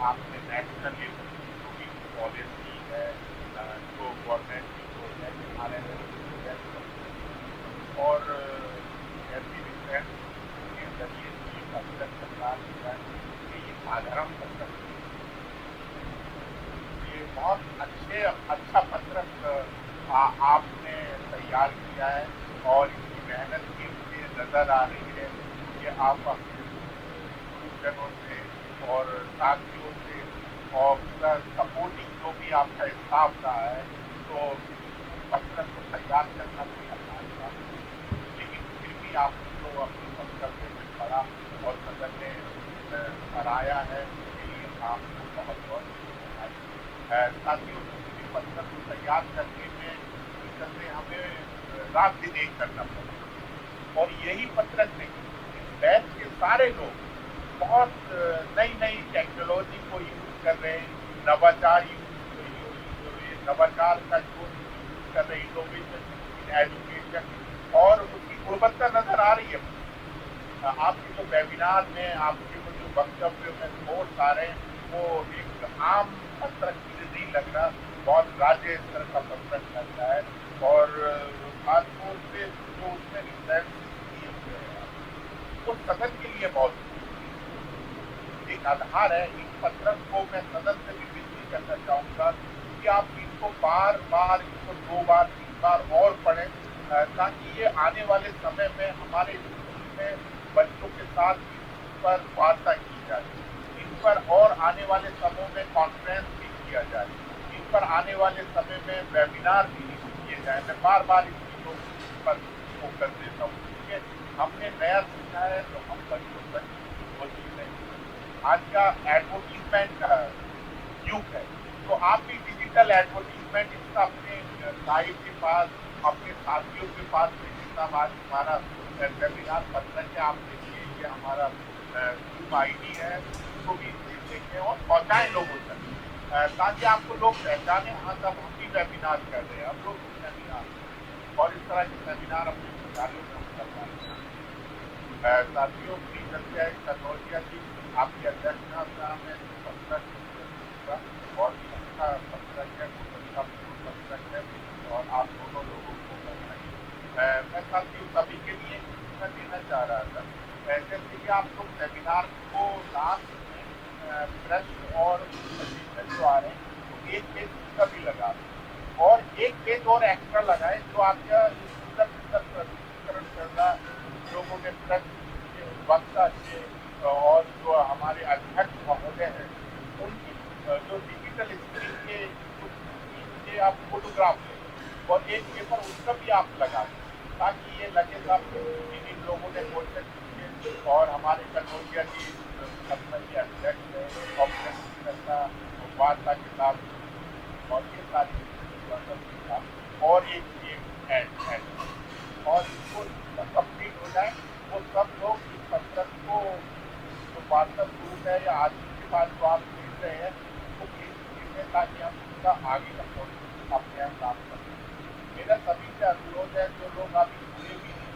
आपने नेशनल लेवल की जो भी पॉलिसी है जो गवर्नमेंट की जो है और ऐसी रिसर्च के जरिए ये पत्रक सरकार किया है कि ये साधारण पत्रक ये बहुत अच्छा पत्रक आपने तैयार किया है और इसकी मेहनत की मुझे नजर आ रही है कि आप अपने जनों से और साथियों से और पूरा सपोर्टिंग जो भी आपका स्टाफ रहा है तो पत्रक को तैयार करना कोई आसान बात नहीं, लेकिन फिर भी आपने जो अपने पत्रक में पढ़ा और सदन ने सराहाया है उसके लिए आपको बहुत बहुत साथियों किसी पत्रक को तैयार करने में हमें रात दिन एक करना पड़ा और यही पत्रक नहीं, इस बैच के सारे लोग बहुत नई नई टेक्नोलॉजी को यूज कर रहे हैं, नवाचार नवाचार का जो यूज कर रहे हैं, इनोवेशन इन एजुकेशन और उसकी गुणवत्ता नजर आ रही है। आपके जो वेबिनार में आपके जो वक्तव्य में नोट्स आ रहे हैं वो एक आम पत्रक की नहीं लग रहा, बहुत राज्य स्तर का पत्रक लग रहा है और खासतौर से जो उसमें रिसर्च किए हुए हैं वो सदन के लिए बहुत एक आधार है। इस पत्रक को मैं सदन से भी विनती करना चाहूँगा कि आप इसको बार बार इसको 2 बार 3 बार और पढ़ें ताकि ये आने वाले समय में हमारे स्कूल में बच्चों के साथ इस पर वार्ता की जाए, इन पर और आने वाले समय में कॉन्फ्रेंस भी किया जाए, इन पर आने वाले समय में वेबिनार भी किए जाए। मैं बार बार इन चीज़ों पर फोकस देता हूँ क्योंकि हमने नया सीखा है तो हम बच्चों तक वो चीज़ नहीं। आज का एडवर्टीजमेंट का युग है तो आप भी डिजिटल एडवर्टीजमेंट इसका अपने साइट के पास अपने साथियों के पास जितना आज हमारा वेबिनार पत्रक है आप देखिए ये हमारा ग्रुप आईडी है उसको भी देखें और पहुँचाएँ लोगों तक, ताकि आपको लोग पहचाने, हाँ साहब हम भी वेबिनार कर रहे हैं, हम लोग सेमिनार और इस तरह के सेमिनार अपने कार्यों में हम कर रहे हैं। साथियों की चर्चा है कन्नौजिया की आपकी अध्यक्षता में और भी अच्छा पत्रक है, पत्रक है और आप दोनों लोगों को मैं साथियों सभी के लिए सूचना देना चाह रहा था। जैसे कि आप लोग सेमिनार को लास्ट में प्रेस और जो आ रहे हैं तो एक पेज का भी लगा और एक पेज और एक्स्ट्रा लगाए जो आपका प्रस्तुतिकरण कर रहा लोगों के प्रेस के वक्ता के और जो हमारे अध्यक्ष महोदय हैं उनकी जो डिजिटल स्क्रीन के आप फोटोग्राफ लें और एक पेपर उसका भी आप लगा दें ताकि ये लगे साहब इन लोगों ने क्वेश्चन किए और हमारे कन्नौजिया की अध्यक्ष है ऑपरेशन करना वार्ता के साथ और ये सारी और एक और इसको कंप्लीट हो जाए वो सब लोग इस पत्रक को जो व्हाट्सएप ग्रुप है या आज के बाद जो आप भेज रहे हैं वो भेजें ताकि हम उसका आगे का प्रोसेस अपने यहाँ काम कर सकें। मेरा सभी से अनुरोध है जो लोग अभी जुड़े भी नहीं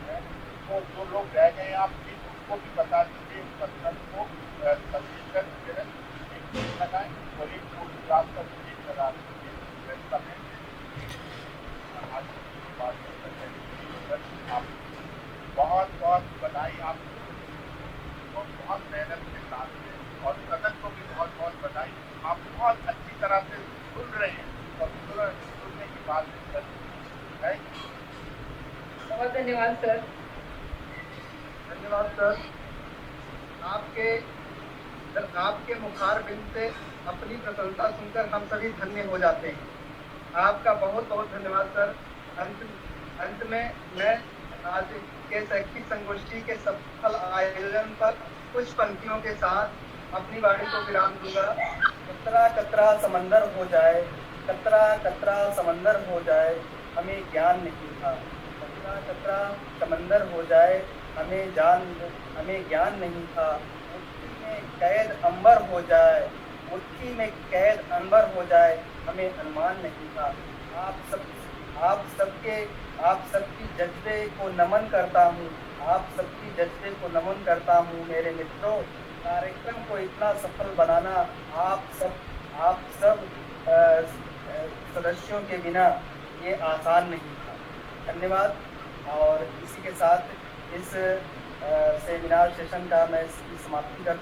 हैं तो जो लोग रह गए आप प्लीज उनको भी बता दीजिए इस पत्रक को लगाएं और एक फोटोग्राफ का विशेष लगा आप बहुत बहुत बधाई आप और बहुत मेहनत के साथ में और सदन को भी बहुत बहुत बधाई। आप बहुत अच्छी तरह से सुन रहे हैं और सुनने की बात है। बहुत धन्यवाद सर। धन्यवाद सर। आपके मुखार बिंद से अपनी प्रशंसा सुनकर हम सभी धन्य हो जाते हैं। आपका बहुत बहुत धन्यवाद सर। अंत में मैं आज के शैक्षिक संगोष्ठी के सफल आयोजन पर कुछ पंक्तियों के साथ अपनी वाणी को विराम दूंगा। कतरा कतरा समंदर हो जाए, कतरा कतरा समंदर हो जाए, हमें ज्ञान नहीं था। कतरा कतरा समंदर हो जाए, हमें ज्ञान नहीं था। मुट्ठी में कैद अंबर हो जाए, मुट्ठी में कैद अंबर हो जाए, हमें अनुमान नहीं था। आप सबकी जज्बे को नमन करता हूँ, आप सबकी जज्बे को नमन करता हूँ मेरे मित्रों। कार्यक्रम को इतना सफल बनाना आप सब सदस्यों के बिना ये आसान नहीं था। धन्यवाद। और इसी के साथ इस सेमिनार सेशन का मैं इसकी समाप्ति कर